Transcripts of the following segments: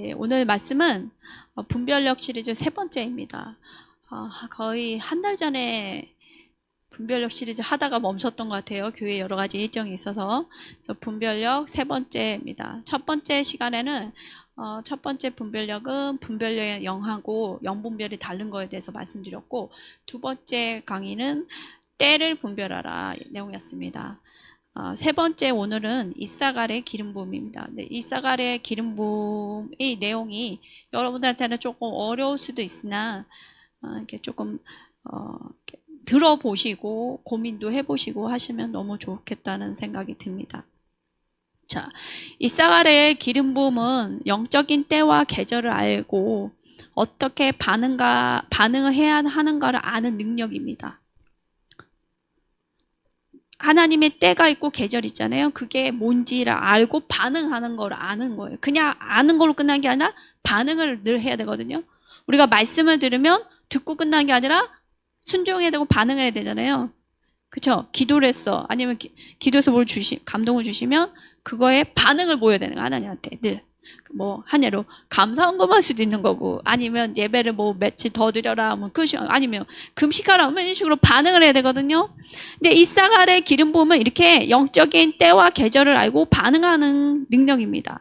네, 오늘 말씀은 분별력 시리즈 세 번째입니다. 거의 한 달 전에 분별력 시리즈 하다가 멈췄던 것 같아요. 교회 여러 가지 일정이 있어서. 그래서 분별력 세 번째입니다. 첫 번째 시간에는 첫 번째 분별력은 분별력의 영하고 영분별이 다른 거에 대해서 말씀드렸고, 두 번째 강의는 때를 분별하라 내용이었습니다. 세 번째 오늘은 이사갈의 기름 부음입니다. 네, 이사갈의 기름 부음의 내용이 여러분들한테는 조금 어려울 수도 있으나 이렇게 조금 들어보시고 고민도 해보시고 하시면 너무 좋겠다는 생각이 듭니다. 자, 이사갈의 기름 부음은 영적인 때와 계절을 알고 어떻게 반응을 해야 하는가를 아는 능력입니다. 하나님의 때가 있고 계절이 있잖아요. 그게 뭔지를 알고 반응하는 걸 아는 거예요. 그냥 아는 걸로 끝난 게 아니라 반응을 늘 해야 되거든요. 우리가 말씀을 들으면 듣고 끝난 게 아니라 순종해야 되고 반응을 해야 되잖아요. 그쵸? 기도를 했어. 아니면 기도해서 뭘 감동을 주시면 그거에 반응을 보여야 되는 거야. 하나님한테 늘. 뭐 하냐로 감사헌금할 수도 있는 거고, 아니면 예배를 뭐 며칠 더 드려라 하면 아니면 금식하라 하면 이런 식으로 반응을 해야 되거든요. 근데 이사갈의 기름 부음은 이렇게 영적인 때와 계절을 알고 반응하는 능력입니다.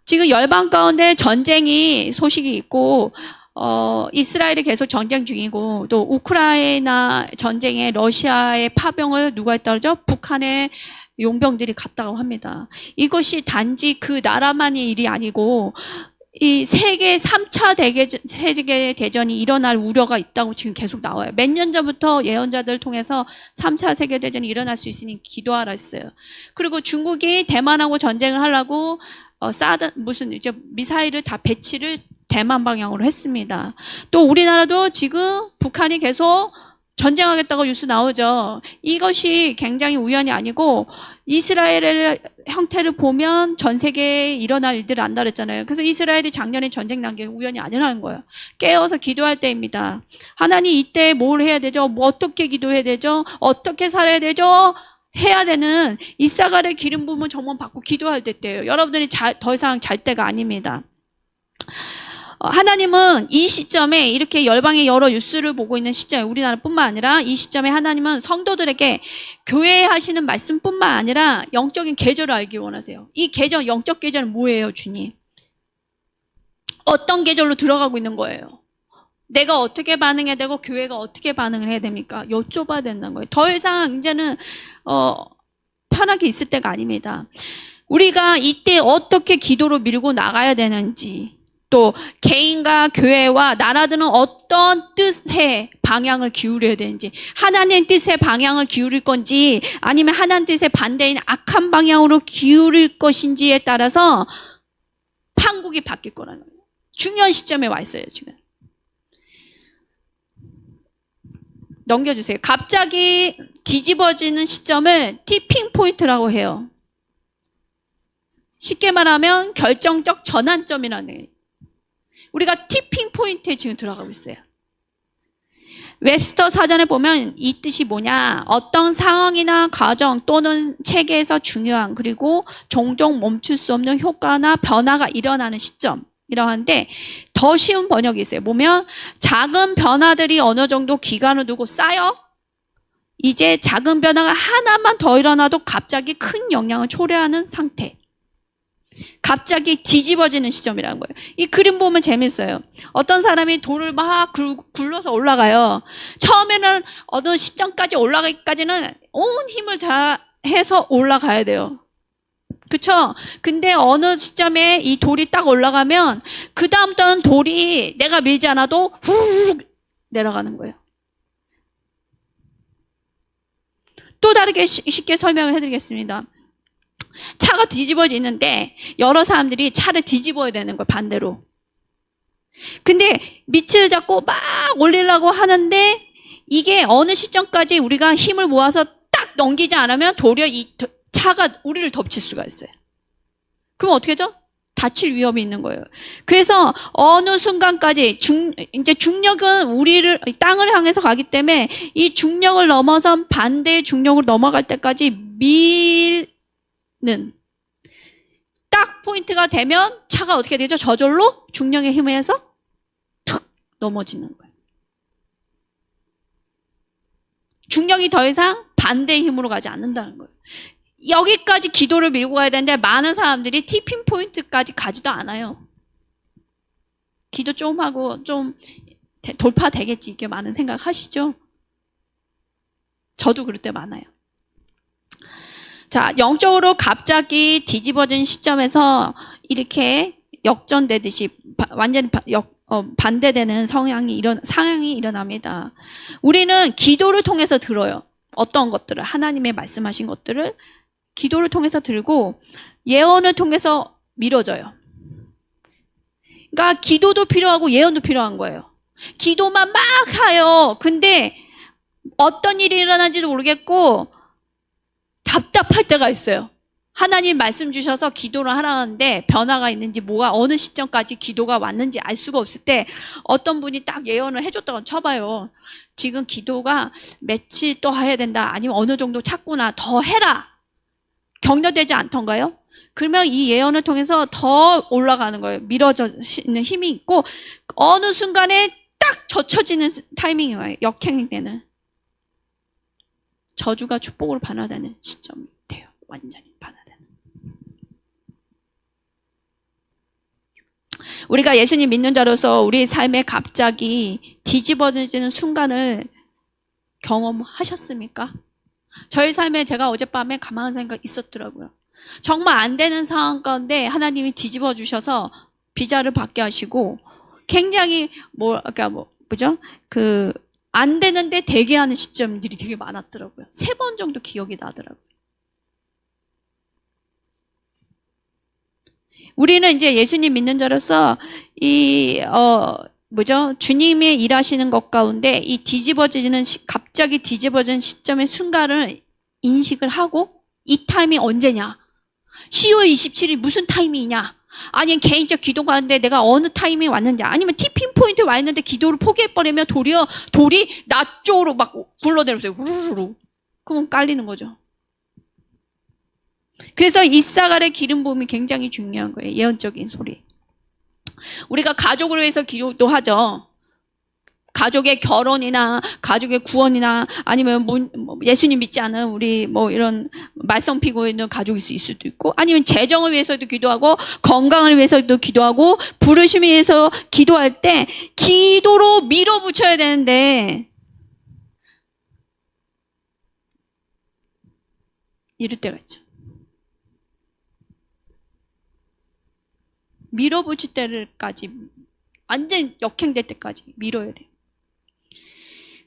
지금 열방 가운데 전쟁이 소식이 있고 이스라엘이 계속 전쟁 중이고, 또 우크라이나 전쟁에 러시아의 파병을 누가 했다 그러죠? 북한의 용병들이 갔다고 합니다. 이것이 단지 그 나라만의 일이 아니고 이 세계 3차 세계 대전이 일어날 우려가 있다고 지금 계속 나와요. 몇 년 전부터 예언자들 통해서 3차 세계 대전이 일어날 수 있으니 기도하라 했어요. 그리고 중국이 대만하고 전쟁을 하려고 이제 미사일을 다 배치를 대만 방향으로 했습니다. 또 우리나라도 지금 북한이 계속 전쟁하겠다고 뉴스 나오죠. 이것이 굉장히 우연이 아니고 이스라엘의 형태를 보면 전 세계에 일어날 일들을 안다 그랬잖아요. 그래서 이스라엘이 작년에 전쟁 난 게 우연이 아니라는 거예요. 깨어서 기도할 때입니다. 하나님 이때 뭘 해야 되죠? 뭐 어떻게 기도해야 되죠? 어떻게 살아야 되죠? 해야 되는 이사갈의 기름 부음을 정말 받고 기도할 때예요. 여러분들이 더 이상 잘 때가 아닙니다. 하나님은 이 시점에 이렇게 열방의 여러 뉴스를 보고 있는 시점에, 우리나라뿐만 아니라 이 시점에 하나님은 성도들에게 교회에 하시는 말씀뿐만 아니라 영적인 계절을 알기 원하세요. 이 계절, 영적 계절은 뭐예요, 주님? 어떤 계절로 들어가고 있는 거예요? 내가 어떻게 반응해야 되고 교회가 어떻게 반응을 해야 됩니까? 여쭤봐야 된다는 거예요. 더 이상 이제는 편하게 있을 때가 아닙니다. 우리가 이때 어떻게 기도로 밀고 나가야 되는지, 또 개인과 교회와 나라들은 어떤 뜻의 방향을 기울여야 되는지, 하나님 뜻의 방향을 기울일 건지 아니면 하나님 뜻의 반대인 악한 방향으로 기울일 것인지에 따라서 판국이 바뀔 거라는 거예요. 중요한 시점에 와 있어요, 지금. 넘겨주세요. 갑자기 뒤집어지는 시점을 티핑 포인트라고 해요. 쉽게 말하면 결정적 전환점이라는 거예요. 우리가 티핑 포인트에 지금 들어가고 있어요. 웹스터 사전에 보면 이 뜻이 뭐냐? 어떤 상황이나 과정 또는 체계에서 중요한, 그리고 종종 멈출 수 없는 효과나 변화가 일어나는 시점이라고 하는데, 더 쉬운 번역이 있어요. 보면 작은 변화들이 어느 정도 기간을 두고 쌓여 이제 작은 변화가 하나만 더 일어나도 갑자기 큰 영향을 초래하는 상태. 갑자기 뒤집어지는 시점이라는 거예요. 이 그림 보면 재밌어요. 어떤 사람이 돌을 막 굴러서 올라가요. 처음에는 어느 시점까지 올라가기까지는 온 힘을 다 해서 올라가야 돼요. 그쵸? 근데 어느 시점에 이 돌이 딱 올라가면 그 다음부터는 돌이 내가 밀지 않아도 훅 내려가는 거예요. 또 다르게 쉽게 설명을 해드리겠습니다. 차가 뒤집어지는데 여러 사람들이 차를 뒤집어야 되는 거예요, 반대로. 근데 밑을 잡고 막 올리려고 하는데 이게 어느 시점까지 우리가 힘을 모아서 딱 넘기지 않으면 도리어 이 차가 우리를 덮칠 수가 있어요. 그럼 어떻게 하죠? 다칠 위험이 있는 거예요. 그래서 어느 순간까지 이제 중력은 우리를 땅을 향해서 가기 때문에 이 중력을 넘어선 반대의 중력으로 넘어갈 때까지 밀는, 딱 포인트가 되면 차가 어떻게 되죠? 저절로 중력의 힘에 의해서 툭 넘어지는 거예요. 중력이 더 이상 반대의 힘으로 가지 않는다는 거예요. 여기까지 기도를 밀고 가야 되는데 많은 사람들이 티핑 포인트까지 가지도 않아요. 기도 좀 하고 좀 돌파되겠지 이렇게 많은 생각 하시죠? 저도 그럴 때 많아요. 자, 영적으로 갑자기 뒤집어진 시점에서 이렇게 역전되듯이 완전히 반대되는 상황이 일어납니다. 우리는 기도를 통해서 들어요. 어떤 것들을, 하나님의 말씀하신 것들을 기도를 통해서 들고 예언을 통해서 미뤄져요. 그러니까 기도도 필요하고 예언도 필요한 거예요. 기도만 막 해요. 근데 어떤 일이 일어난지도 모르겠고 답답할 때가 있어요. 하나님 말씀 주셔서 기도를 하라는데 변화가 있는지 뭐가 어느 시점까지 기도가 왔는지 알 수가 없을 때 어떤 분이 딱 예언을 해줬다고 쳐봐요. 지금 기도가 며칠 또 해야 된다. 아니면 어느 정도 찼구나. 더 해라. 격려되지 않던가요? 그러면 이 예언을 통해서 더 올라가는 거예요. 밀어지는 힘이 있고 어느 순간에 딱 젖혀지는 타이밍이 와요. 역행되는. 저주가 축복으로 반화되는 시점이 돼요. 완전히 반화되는. 우리가 예수님 믿는 자로서 우리 삶에 갑자기 뒤집어지는 순간을 경험하셨습니까? 저희 삶에 제가 어젯밤에 가만한 생각 있었더라고요. 정말 안 되는 상황 가운데 하나님이 뒤집어 주셔서 비자를 받게 하시고 굉장히 안 되는데 되게 하는 시점들이 되게 많았더라고요. 3번 정도 기억이 나더라고요. 우리는 이제 예수님 믿는 자로서 주님이 일하시는 것 가운데 이 갑자기 뒤집어지는 시점의 순간을 인식을 하고 이 타임이 언제냐? 10월 27일 무슨 타임이냐? 아니면 개인적 기도가 하는데 내가 어느 타임이 왔는지 아니면 티핑 포인트에 와 있는데 기도를 포기해버리면 돌이 나 쪽으로 막 굴러내려서요. 후루루. 그러면 깔리는 거죠. 그래서 이사갈의 기름 부음이 굉장히 중요한 거예요. 예언적인 소리. 우리가 가족을 위해서 기도도 하죠. 가족의 결혼이나 가족의 구원이나 아니면 예수님 믿지 않은 우리 이런 말썽 피고 있는 가족이 있을 수도 있고 아니면 재정을 위해서도 기도하고 건강을 위해서도 기도하고 부르심을 위해서 기도할 때 기도로 밀어붙여야 되는데 이럴 때가 있죠. 밀어붙일 때까지 완전 역행될 때까지 밀어야 돼요.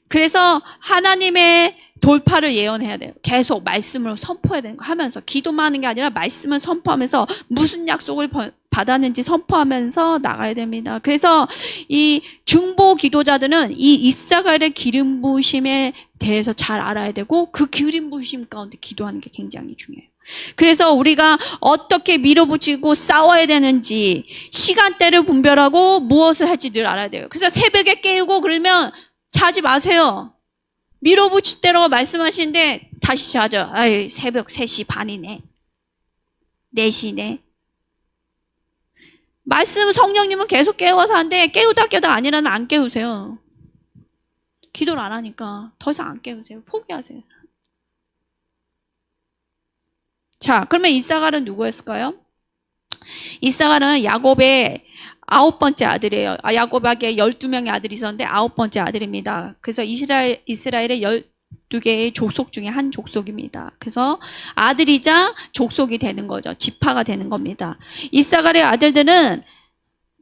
그래서 하나님의 돌파를 예언해야 돼요. 계속 말씀을 선포해야 되는 거 하면서 기도만 하는 게 아니라 말씀을 선포하면서 무슨 약속을 받았는지 선포하면서 나가야 됩니다. 그래서 이 중보 기도자들은 이 이사갈의 기름 부으심에 대해서 잘 알아야 되고 그 기름 부으심 가운데 기도하는 게 굉장히 중요해요. 그래서 우리가 어떻게 밀어붙이고 싸워야 되는지 시간대를 분별하고 무엇을 할지 늘 알아야 돼요. 그래서 새벽에 깨우고 그러면 자지 마세요. 밀어붙일 때로 말씀하시는데 다시 자죠. 아이, 새벽 3시 반이네. 4시네. 말씀 성령님은 계속 깨워서 하는데 깨우다 아니라면 안 깨우세요. 기도를 안 하니까 더 이상 안 깨우세요. 포기하세요. 자, 그러면 이사갈은 누구였을까요? 이사갈은 야곱의 9번째 아들이에요. 야곱에게 12명의 아들이 있었는데 9번째 아들입니다. 그래서 이스라엘의 12개의 족속 중에 한 족속입니다. 그래서 아들이자 족속이 되는 거죠. 지파가 되는 겁니다. 이사갈의 아들들은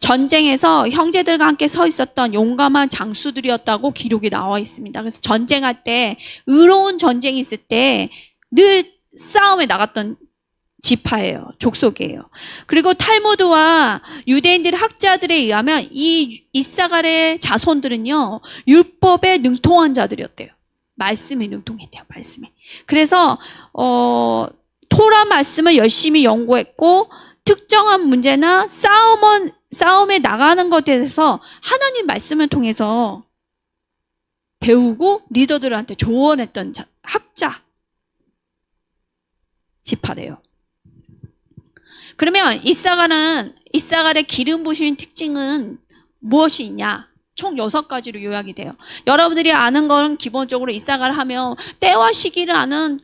전쟁에서 형제들과 함께 서 있었던 용감한 장수들이었다고 기록이 나와 있습니다. 그래서 전쟁할 때 의로운 전쟁이 있을 때 늘 싸움에 나갔던 지파예요. 족속이에요. 그리고 탈무드와 유대인들 학자들에 의하면 이 이사갈의 자손들은요. 율법에 능통한 자들이었대요. 말씀에 능통했대요. 말씀에. 그래서 토라 말씀을 열심히 연구했고 특정한 문제나 싸움에 나가는 것에 대해서 하나님 말씀을 통해서 배우고 리더들한테 조언했던 학자 지파래요. 그러면 이사갈의 기름 부심의 특징은 무엇이 있냐? 총 6가지로 요약이 돼요. 여러분들이 아는 거는 기본적으로 이사갈 하면 때와 시기를 아는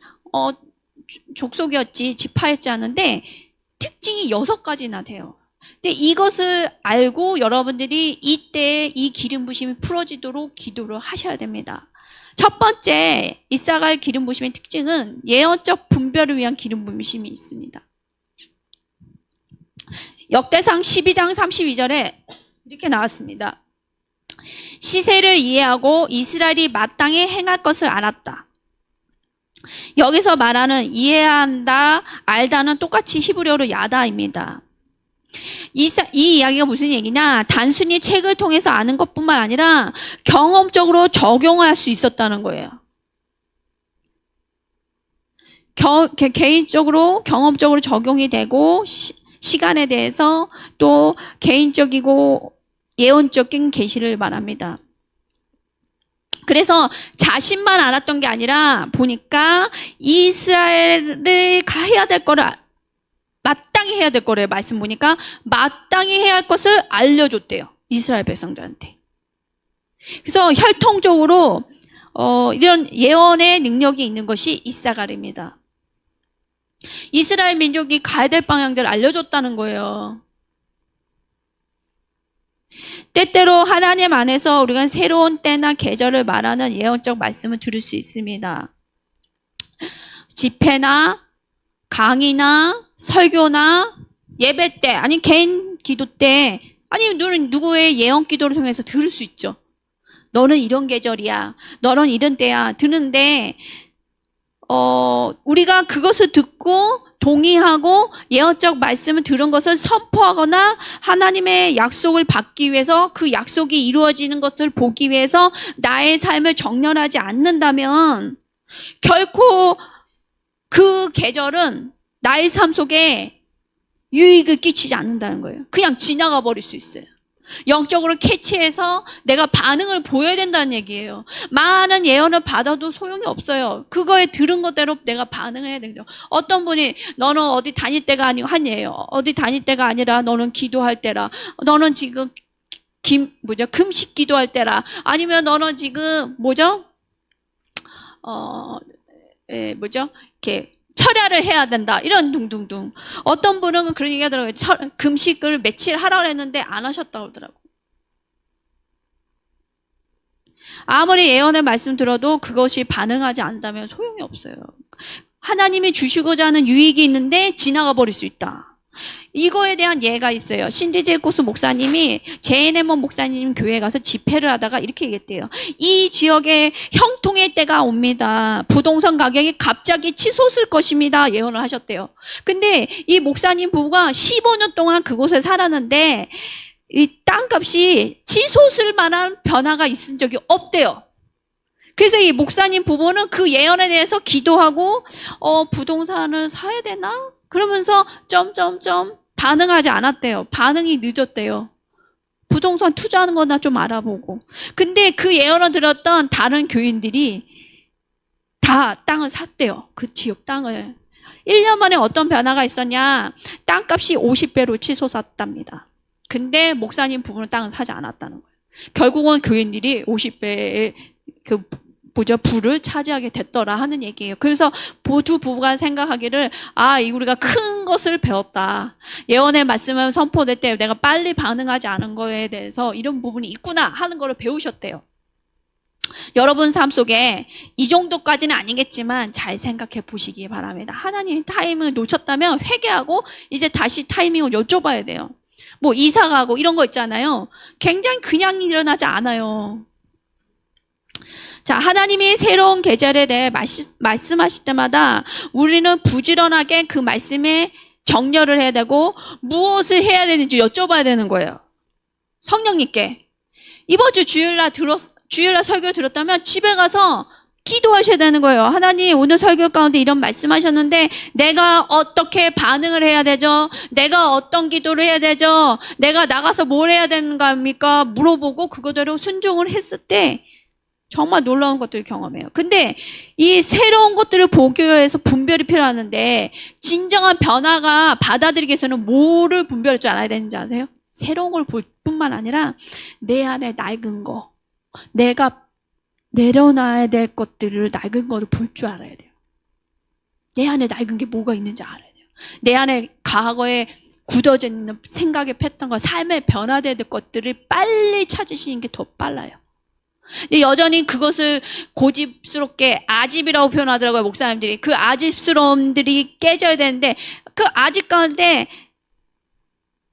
족속이었지 지파였지 않은데 특징이 6가지나 돼요. 근데 이것을 알고 여러분들이 이때 이 기름 부심이 풀어지도록 기도를 하셔야 됩니다. 첫 번째 이사갈 기름 부심의 특징은 예언적 분별을 위한 기름 부심이 있습니다. 역대상 12장 32절에 이렇게 나왔습니다. 시세를 이해하고 이스라엘이 마땅히 행할 것을 알았다. 여기서 말하는 이해한다, 알다는 똑같이 히브리어로 야다입니다. 이 이야기가 무슨 얘기냐? 단순히 책을 통해서 아는 것뿐만 아니라 경험적으로 적용할 수 있었다는 거예요. 개인적으로 경험적으로 적용이 되고 시간에 대해서 또 개인적이고 예언적인 계시를 말합니다. 그래서 자신만 알았던 게 아니라 보니까 이스라엘을 해야 될 거를 마땅히 해야 될 거래요. 말씀 보니까 마땅히 해야 할 것을 알려줬대요. 이스라엘 백성들한테. 그래서 혈통적으로 이런 예언의 능력이 있는 것이 이사갈입니다. 이스라엘 민족이 가야 될 방향들을 알려줬다는 거예요. 때때로 하나님 안에서 우리가 새로운 때나 계절을 말하는 예언적 말씀을 들을 수 있습니다. 집회나 강의나 설교나 예배 때, 아니 개인 기도 때, 아니면 누구의 예언 기도를 통해서 들을 수 있죠. 너는 이런 계절이야. 너는 이런 때야. 듣는데 우리가 그것을 듣고 동의하고 예언적 말씀을 들은 것을 선포하거나 하나님의 약속을 받기 위해서 그 약속이 이루어지는 것을 보기 위해서 나의 삶을 정렬하지 않는다면 결코 그 계절은 나의 삶 속에 유익을 끼치지 않는다는 거예요. 그냥 지나가 버릴 수 있어요. 영적으로 캐치해서 내가 반응을 보여야 된다는 얘기예요. 많은 예언을 받아도 소용이 없어요. 그거에 들은 것대로 내가 반응을 해야 되죠. 어떤 분이 너는 어디 다닐 때가 아니고 한 예예요. 어디 다닐 때가 아니라 너는 기도할 때라. 너는 지금 금식 기도할 때라. 아니면 너는 지금 이렇게 철야를 해야 된다. 이런 둥둥둥. 어떤 분은 그런 얘기 하더라고요. 금식을 며칠 하라고 했는데 안 하셨다고 하더라고요. 아무리 예언의 말씀 들어도 그것이 반응하지 않는다면 소용이 없어요. 하나님이 주시고자 하는 유익이 있는데 지나가 버릴 수 있다. 이거에 대한 예가 있어요. 신디제코스 목사님이 제네몬 목사님 교회에 가서 집회를 하다가 이렇게 얘기했대요. 이 지역에 형통의 때가 옵니다. 부동산 가격이 갑자기 치솟을 것입니다. 예언을 하셨대요. 근데 이 목사님 부부가 15년 동안 그곳에 살았는데 이 땅값이 치솟을 만한 변화가 있은 적이 없대요. 그래서 이 목사님 부부는 그 예언에 대해서 기도하고 부동산을 사야 되나? 그러면서 반응하지 않았대요. 반응이 늦었대요. 부동산 투자하는 거나 좀 알아보고. 근데 그 예언을 들었던 다른 교인들이 다 땅을 샀대요. 그 지역 땅을. 1년 만에 어떤 변화가 있었냐? 땅값이 50배로 치솟았답니다. 근데 목사님 부부는 땅을 사지 않았다는 거예요. 결국은 교인들이 50배의 부를 차지하게 됐더라 하는 얘기예요. 그래서 두 부부가 생각하기를 우리가 큰 것을 배웠다. 예언의 말씀을 선포될 때 내가 빨리 반응하지 않은 거에 대해서 이런 부분이 있구나 하는 거를 배우셨대요. 여러분 삶 속에 이 정도까지는 아니겠지만 잘 생각해 보시기 바랍니다. 하나님 타이밍을 놓쳤다면 회개하고 이제 다시 타이밍을 여쭤봐야 돼요. 이사 가고 이런 거 있잖아요. 굉장히 그냥 일어나지 않아요. 자, 하나님이 새로운 계절에 대해 말씀하실 때마다 우리는 부지런하게 그 말씀에 정렬을 해야 되고 무엇을 해야 되는지 여쭤봐야 되는 거예요. 성령님께. 이번 주 주일날 설교 들었다면 집에 가서 기도하셔야 되는 거예요. 하나님 오늘 설교 가운데 이런 말씀하셨는데 내가 어떻게 반응을 해야 되죠? 내가 어떤 기도를 해야 되죠? 내가 나가서 뭘 해야 되는 겁니까? 물어보고 그거대로 순종을 했을 때 정말 놀라운 것들을 경험해요. 근데 이 새로운 것들을 보기 위해서 분별이 필요하는데 진정한 변화가 받아들이기 위해서는 뭐를 분별할 줄 알아야 되는지 아세요? 새로운 걸 볼 뿐만 아니라 내 안에 낡은 거, 내가 내려놔야 될 것들을 낡은 거를 볼 줄 알아야 돼요. 내 안에 낡은 게 뭐가 있는지 알아야 돼요. 내 안에 과거에 굳어져 있는 생각의 패턴과 삶의 변화될 것들을 빨리 찾으시는 게 더 빨라요. 근데 여전히 그것을 고집스럽게 아집이라고 표현하더라고요, 목사님들이. 그 아집스러움들이 깨져야 되는데 그 아집 가운데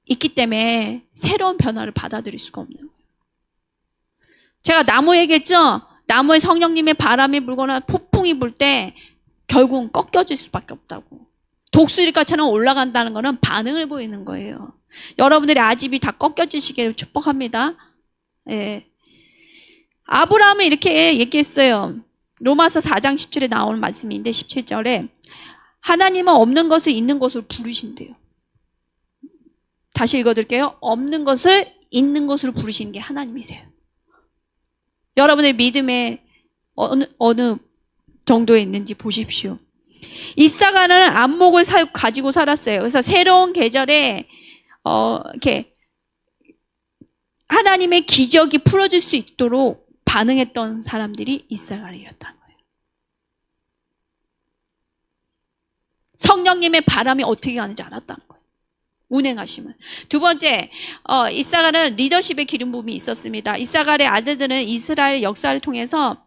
있기 때문에 새로운 변화를 받아들일 수가 없는 거예요. 제가 나무 얘기했죠? 나무에 성령님의 바람이 불거나 폭풍이 불 때 결국은 꺾여질 수밖에 없다고. 독수리가처럼 올라간다는 거는 반응을 보이는 거예요. 여러분들의 아집이 다 꺾여지시기를 축복합니다. 예. 아브라함은 이렇게 얘기했어요. 로마서 4장 17에 나오는 말씀인데 17절에 하나님은 없는 것을 있는 것으로 부르신대요. 다시 읽어드릴게요. 없는 것을 있는 것으로 부르시는 게 하나님이세요. 여러분의 믿음에 어느 정도에 있는지 보십시오. 이사가는 안목을 가지고 살았어요. 그래서 새로운 계절에 이렇게 하나님의 기적이 풀어질 수 있도록 반응했던 사람들이 이사가이었다는 거예요. 성령님의 바람이 어떻게 가는지 알았다는 거예요. 운행하심을. 두 번째, 이사가는 리더십의 기름 부음이 있었습니다. 이사가의 아들들은 이스라엘 역사를 통해서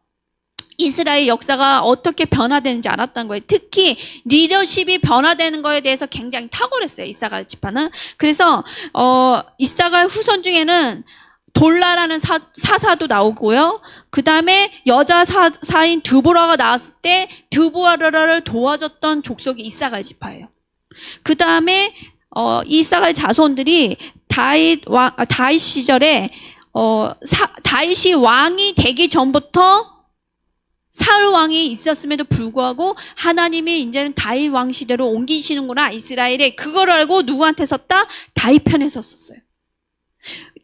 이스라엘 역사가 어떻게 변화되는지 알았다는 거예요. 특히 리더십이 변화되는 거에 대해서 굉장히 탁월했어요. 이사가 지파는. 그래서 이사가 후손 중에는 돌라라는 사사도 나오고요. 그 다음에 여자 사인 드보라가 나왔을 때 드보라를 도와줬던 족속이 이사가 지파예요. 그 다음에 이사가의 자손들이 다윗 시절에 다윗이 왕이 되기 전부터 사울 왕이 있었음에도 불구하고 하나님이 이제는 다윗 왕 시대로 옮기시는구나 이스라엘에. 그걸 알고 누구한테 섰다? 다윗 편에 섰었어요.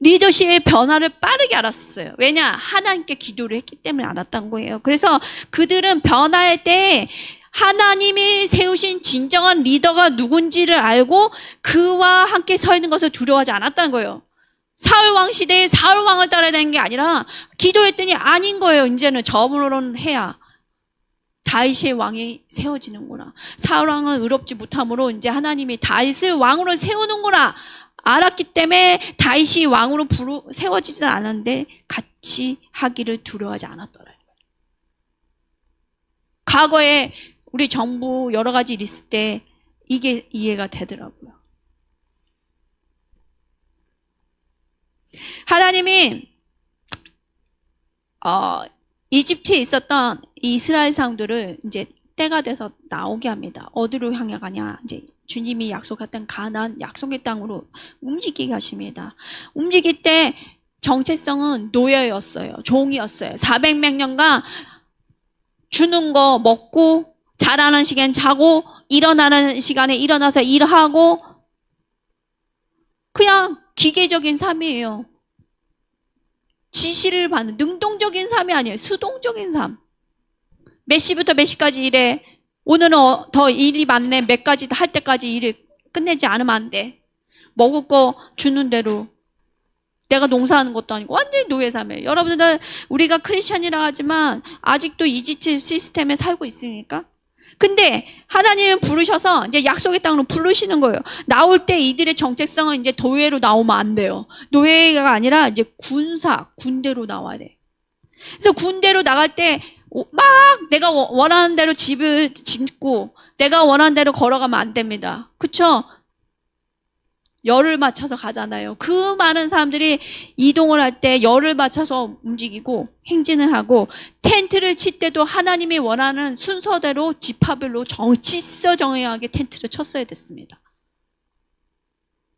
리더십의 변화를 빠르게 알았어요. 왜냐? 하나님께 기도를 했기 때문에 알았던 거예요. 그래서 그들은 변화할 때 하나님이 세우신 진정한 리더가 누군지를 알고 그와 함께 서 있는 것을 두려워하지 않았다는 거예요. 사울왕 시대에 사울왕을 따라야 되는 게 아니라 기도했더니 아닌 거예요. 이제는 저분으로는 해야 다윗의 왕이 세워지는구나. 사울왕은 의롭지 못함으로 이제 하나님이 다윗을 왕으로 세우는구나 알았기 때문에 다윗이 왕으로 세워지지는 않았는데 같이 하기를 두려워하지 않았더라고요. 과거에 우리 정부 여러 가지 일 있을 때 이게 이해가 되더라고요. 하나님이 이집트에 있었던 이스라엘 사람들을 이제 때가 돼서 나오게 합니다. 어디로 향해 가냐? 이제 주님이 약속했던 가나안 약속의 땅으로 움직이게 하십니다. 움직일 때 정체성은 노예였어요. 종이었어요. 400몇 년간 주는 거 먹고 자라는 시간 자고 일어나는 시간에 일어나서 일하고 그냥 기계적인 삶이에요. 지시를 받는 능동적인 삶이 아니에요. 수동적인 삶. 몇 시부터 몇 시까지 일해. 오늘은 더 일이 많네. 몇 가지 할 때까지 일을 끝내지 않으면 안 돼. 먹을 거 주는 대로. 내가 농사하는 것도 아니고 완전히 노예 삶이에요. 여러분들 우리가 크리스천이라 하지만 아직도 이집트 시스템에 살고 있습니까? 근데 하나님은 부르셔서 이제 약속의 땅으로 부르시는 거예요. 나올 때 이들의 정체성은 이제 노예로 나오면 안 돼요. 노예가 아니라 이제 군대로 나와야 돼. 그래서 군대로 나갈 때 막 내가 원하는 대로 집을 짓고 내가 원하는 대로 걸어가면 안 됩니다. 그쵸? 열을 맞춰서 가잖아요. 그 많은 사람들이 이동을 할 때 열을 맞춰서 움직이고 행진을 하고 텐트를 칠 때도 하나님이 원하는 순서대로 지파별로 질서 정연하게 텐트를 쳤어야 됐습니다.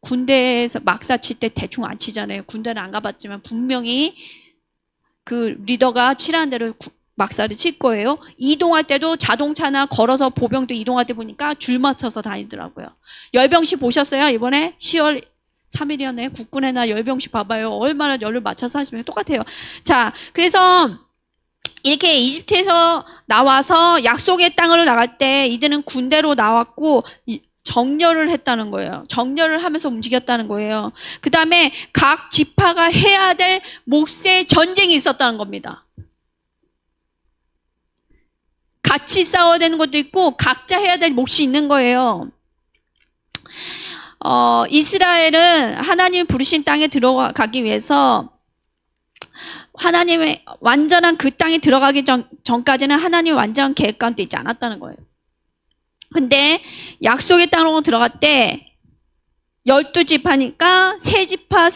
군대에서 막사 칠 때 대충 안 치잖아요. 군대는 안 가봤지만 분명히 그 리더가 칠하는 대로 막사를 칠 거예요. 이동할 때도 자동차나 걸어서 보병도 이동할 때 보니까 줄 맞춰서 다니더라고요. 열병식 보셨어요? 이번에 10월 3일이었네. 국군에나 열병식 봐봐요. 얼마나 열을 맞춰서 하시면 똑같아요. 자, 그래서 이렇게 이집트에서 나와서 약속의 땅으로 나갈 때 이들은 군대로 나왔고 정렬을 했다는 거예요. 정렬을 하면서 움직였다는 거예요. 그 다음에 각 지파가 해야 될 몫의 전쟁이 있었다는 겁니다. 같이 싸워야 되는 것도 있고 각자 해야 될 몫이 있는 거예요. 이스라엘은 하나님이 부르신 땅에 들어가기 위해서 하나님의 완전한 그 땅에 들어가기 전까지는 하나님의 완전한 계획 가운데 있지 않았다는 거예요. 근데 약속의 땅으로 들어갈 때 12지파니까 세 지파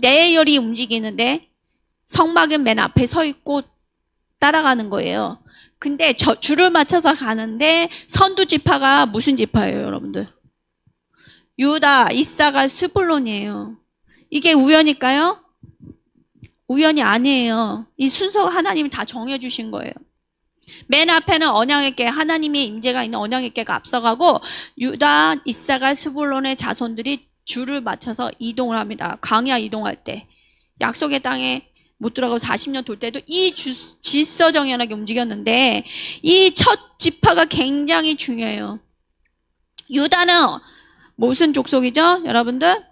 네 열이 움직이는데 성막은 맨 앞에 서 있고 따라가는 거예요. 근데 줄을 맞춰서 가는데 선두 지파가 무슨 지파예요, 여러분들? 유다, 이사갈, 스불론이에요. 이게 우연일까요? 우연이 아니에요. 이 순서가 하나님이 다 정해주신 거예요. 맨 앞에는 언약의 궤, 하나님의 임재가 있는 언약의 궤가 앞서가고 유다, 이사갈, 스불론의 자손들이 줄을 맞춰서 이동을 합니다. 광야 이동할 때. 약속의 땅에 못 들어가고 40년 돌 때도 이 질서정연하게 움직였는데 이 첫 지파가 굉장히 중요해요. 유다는 무슨 족속이죠? 여러분들?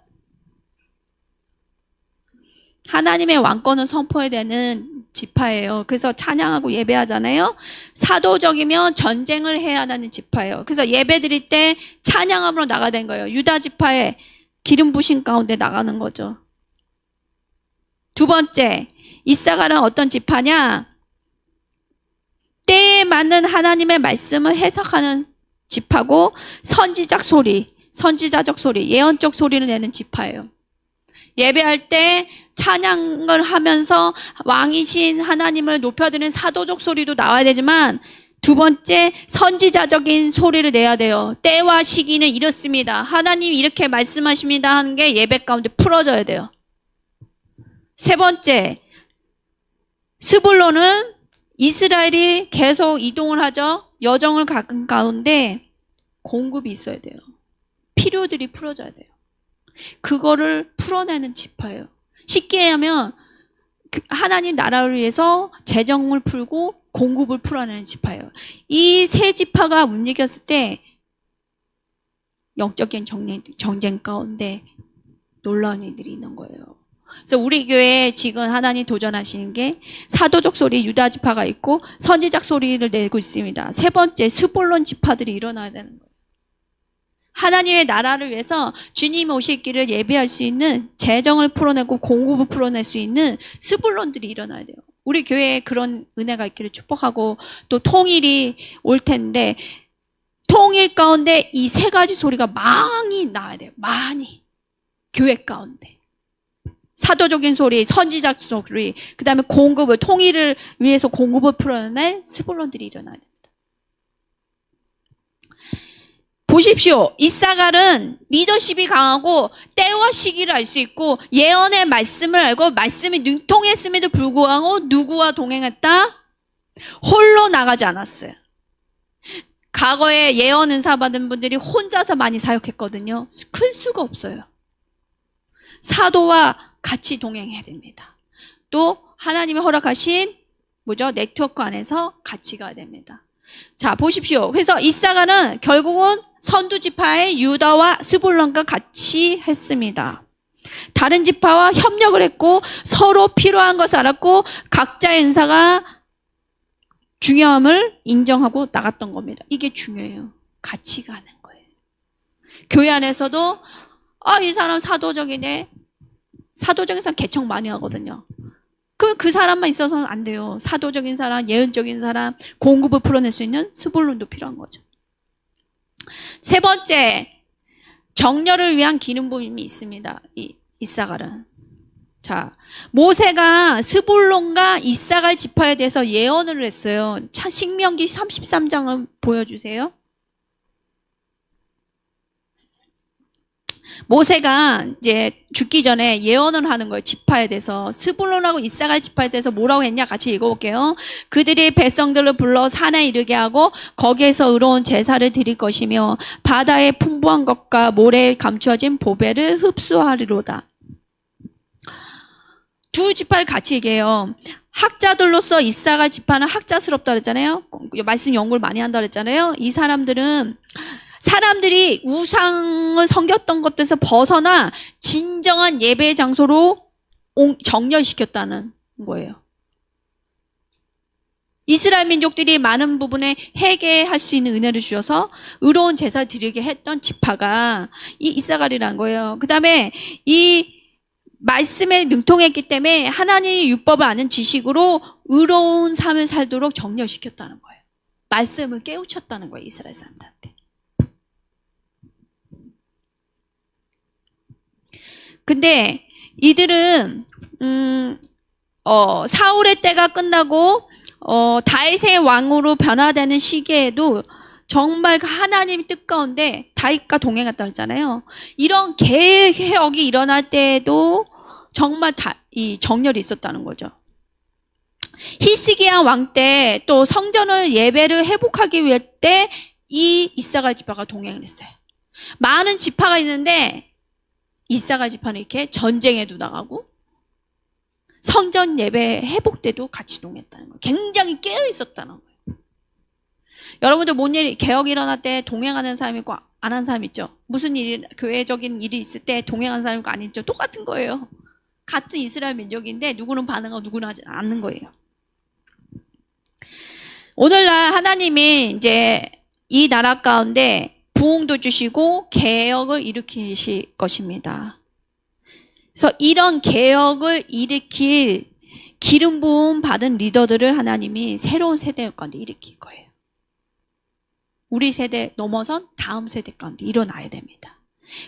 하나님의 왕권을 선포해야 되는 지파예요. 그래서 찬양하고 예배하잖아요. 사도적이면 전쟁을 해야 하는 지파예요. 그래서 예배 드릴 때 찬양함으로 나가야 되는 거예요. 유다 지파의 기름 부신 가운데 나가는 거죠. 두 번째, 이사갈은 어떤 지파냐? 때에 맞는 하나님의 말씀을 해석하는 지파고 선지자적 소리, 예언적 소리를 내는 지파예요. 예배할 때 찬양을 하면서 왕이신 하나님을 높여드리는 사도적 소리도 나와야 되지만 두 번째 선지자적인 소리를 내야 돼요. 때와 시기는 이렇습니다. 하나님이 이렇게 말씀하십니다 하는 게 예배 가운데 풀어져야 돼요. 세 번째, 스불론은 이스라엘이 계속 이동을 하죠. 여정을 가는 가운데 공급이 있어야 돼요. 필요들이 풀어져야 돼요. 그거를 풀어내는 지파예요. 쉽게 하면 하나님 나라를 위해서 재정을 풀고 공급을 풀어내는 지파예요. 이 세 지파가 움직였을 때 영적인 정쟁 가운데 놀라운 일들이 있는 거예요. 그래서 우리 교회에 지금 하나님 도전하시는 게 사도적 소리 유다 지파가 있고 선지적 소리를 내고 있습니다. 세 번째 스불론 지파들이 일어나야 되는 거예요. 하나님의 나라를 위해서 주님 오실 길을 예비할 수 있는 재정을 풀어내고 공급을 풀어낼 수 있는 스불론들이 일어나야 돼요. 우리 교회에 그런 은혜가 있기를 축복하고 또 통일이 올 텐데 통일 가운데 이 세 가지 소리가 많이 나와야 돼요. 많이. 교회 가운데. 사도적인 소리, 선지적 소리, 그 다음에 공급을, 통일을 위해서 공급을 풀어낼 스불론들이 일어나야 됩니다. 보십시오. 이사갈은 리더십이 강하고 때와 시기를 알 수 있고 예언의 말씀을 알고 말씀이 능통했음에도 불구하고 누구와 동행했다? 홀로 나가지 않았어요. 과거에 예언 은사 받은 분들이 혼자서 많이 사역했거든요. 클 수가 없어요. 사도와 같이 동행해야 됩니다. 또 하나님이 허락하신 네트워크 안에서 같이 가야 됩니다. 자, 보십시오. 그래서 이사갈은 결국은 선두 지파의 유다와 스불론과 같이 했습니다. 다른 지파와 협력을 했고 서로 필요한 것을 알았고 각자의 은사가 중요함을 인정하고 나갔던 겁니다. 이게 중요해요. 같이 가는 거예요. 교회 안에서도 이 사람 사도적이네. 사도적인 사람 개척 많이 하거든요. 그 사람만 있어서는 안 돼요. 사도적인 사람, 예언적인 사람, 공급을 풀어낼 수 있는 스불론도 필요한 거죠. 세 번째, 정렬을 위한 기름 부음이 있습니다. 이사갈은. 자, 모세가 스불론과 이사갈 지파에 대해서 예언을 했어요. 신명기 33장을 보여주세요. 모세가 이제 죽기 전에 예언을 하는 거예요. 지파에 대해서. 스불론하고 이사갈 지파에 대해서 뭐라고 했냐? 같이 읽어볼게요. 그들이 백성들을 불러 산에 이르게 하고 거기에서 의로운 제사를 드릴 것이며 바다의 풍부한 것과 모래에 감추어진 보배를 흡수하리로다. 두 지파를 같이 얘기해요. 학자들로서 이사가 지파는 학자스럽다 그랬잖아요. 말씀 연구를 많이 한다 그랬잖아요. 이 사람들은 사람들이 우상을 섬겼던 것들에서 벗어나 진정한 예배 장소로 정렬시켰다는 거예요. 이스라엘 민족들이 많은 부분에 회개할 수 있는 은혜를 주셔서 의로운 제사를 드리게 했던 지파가 이 이사갈이라는 거예요. 그 다음에 이 말씀에 능통했기 때문에 하나님의 율법을 아는 지식으로 의로운 삶을 살도록 정렬시켰다는 거예요. 말씀을 깨우쳤다는 거예요. 이스라엘 사람들한테. 근데 이들은 사울의 때가 끝나고 다윗의 왕으로 변화되는 시기에도 정말 하나님의 뜻 가운데 다윗과 동행했다고 했잖아요. 이런 개혁이 일어날 때에도 정말 이 정렬이 있었다는 거죠. 히스기야 왕 때 또 성전을 예배를 회복하기 위해 때 이 이사갈 지파가 동행을 했어요. 많은 지파가 있는데 이사갈 지파는 이렇게 전쟁에도 나가고 성전 예배 회복 때도 같이 동행했다는 거예요. 굉장히 깨어 있었다는 거예요. 여러분들 뭔 일, 개혁이 일어날 때 동행하는 사람이 있고 안 하는 사람 있죠? 무슨 일, 교회적인 일이 있을 때 동행하는 사람이 있고 안 있죠? 똑같은 거예요. 같은 이스라엘 민족인데 누구는 반응하고 누구는 하지 않는 거예요. 오늘날 하나님이 이제 이 나라 가운데 부흥도 주시고 개혁을 일으키실 것입니다. 그래서 이런 개혁을 일으킬 기름 부음 받은 리더들을 하나님이 새로운 세대 가운데 일으킬 거예요. 우리 세대 넘어선 다음 세대 가운데 일어나야 됩니다.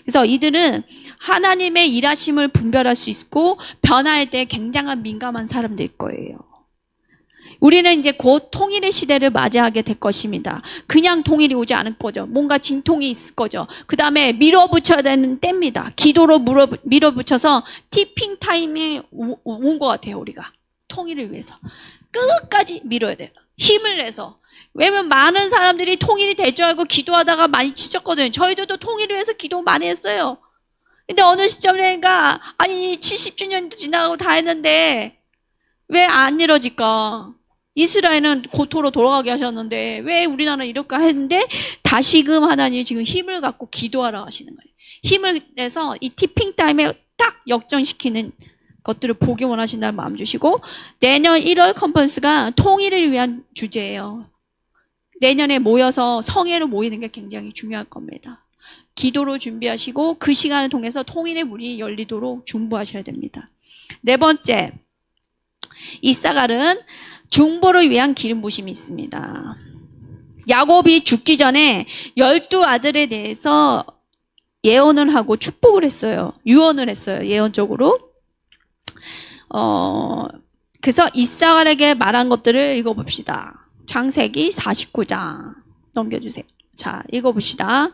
그래서 이들은 하나님의 일하심을 분별할 수 있고 변화에 대해 굉장한 민감한 사람들일 거예요. 우리는 이제 곧 통일의 시대를 맞이하게 될 것입니다. 그냥 통일이 오지 않을 거죠. 뭔가 진통이 있을 거죠. 그 다음에 밀어붙여야 되는 때입니다. 기도로 밀어붙여서 티핑 타임이 온 것 같아요. 우리가 통일을 위해서 끝까지 밀어야 돼요. 힘을 내서. 왜냐면 많은 사람들이 통일이 될 줄 알고 기도하다가 많이 지쳤거든요. 저희들도 통일을 위해서 기도 많이 했어요. 근데 어느 시점에가 아니 70주년도 지나가고 다 했는데 왜 안 이뤄질까? 이스라엘은 고토로 돌아가게 하셨는데 왜 우리나라는 이럴까 했는데 다시금 하나님이 지금 힘을 갖고 기도하라 하시는 거예요. 힘을 내서 이 티핑 타임에 딱 역전시키는 것들을 보기 원하신다는 마음 주시고 내년 1월 컨퍼런스가 통일을 위한 주제예요. 내년에 모여서 성회로 모이는 게 굉장히 중요할 겁니다. 기도로 준비하시고 그 시간을 통해서 통일의 문이 열리도록 준비하셔야 됩니다. 네 번째, 이사갈은 중보를 위한 기름 부심이 있습니다. 야곱이 죽기 전에 12아들에 대해서 예언을 하고 축복을 했어요. 유언을 했어요. 예언적으로. 그래서 이사갈에게 말한 것들을 읽어봅시다. 창세기 49장 넘겨주세요. 자, 읽어봅시다.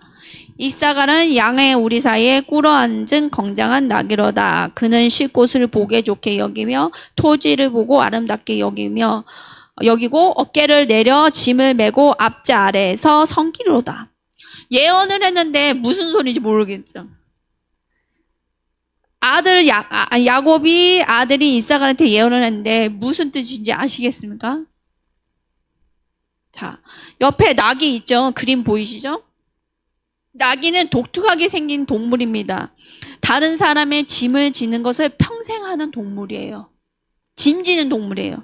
이사갈은 양의 우리 사이에 꿇어앉은 건장한 나귀로다. 그는 쉴 곳을 보게 좋게 여기며 토지를 보고 아름답게 여기고 어깨를 내려 짐을 메고 앞자 아래에서 성기로다. 예언을 했는데 무슨 소리인지 모르겠죠. 야곱이 아들이 이사갈한테 예언을 했는데 무슨 뜻인지 아시겠습니까? 자, 옆에 낙이 있죠? 그림 보이시죠? 낙이는 독특하게 생긴 동물입니다. 다른 사람의 짐을 지는 것을 평생 하는 동물이에요. 짐 지는 동물이에요.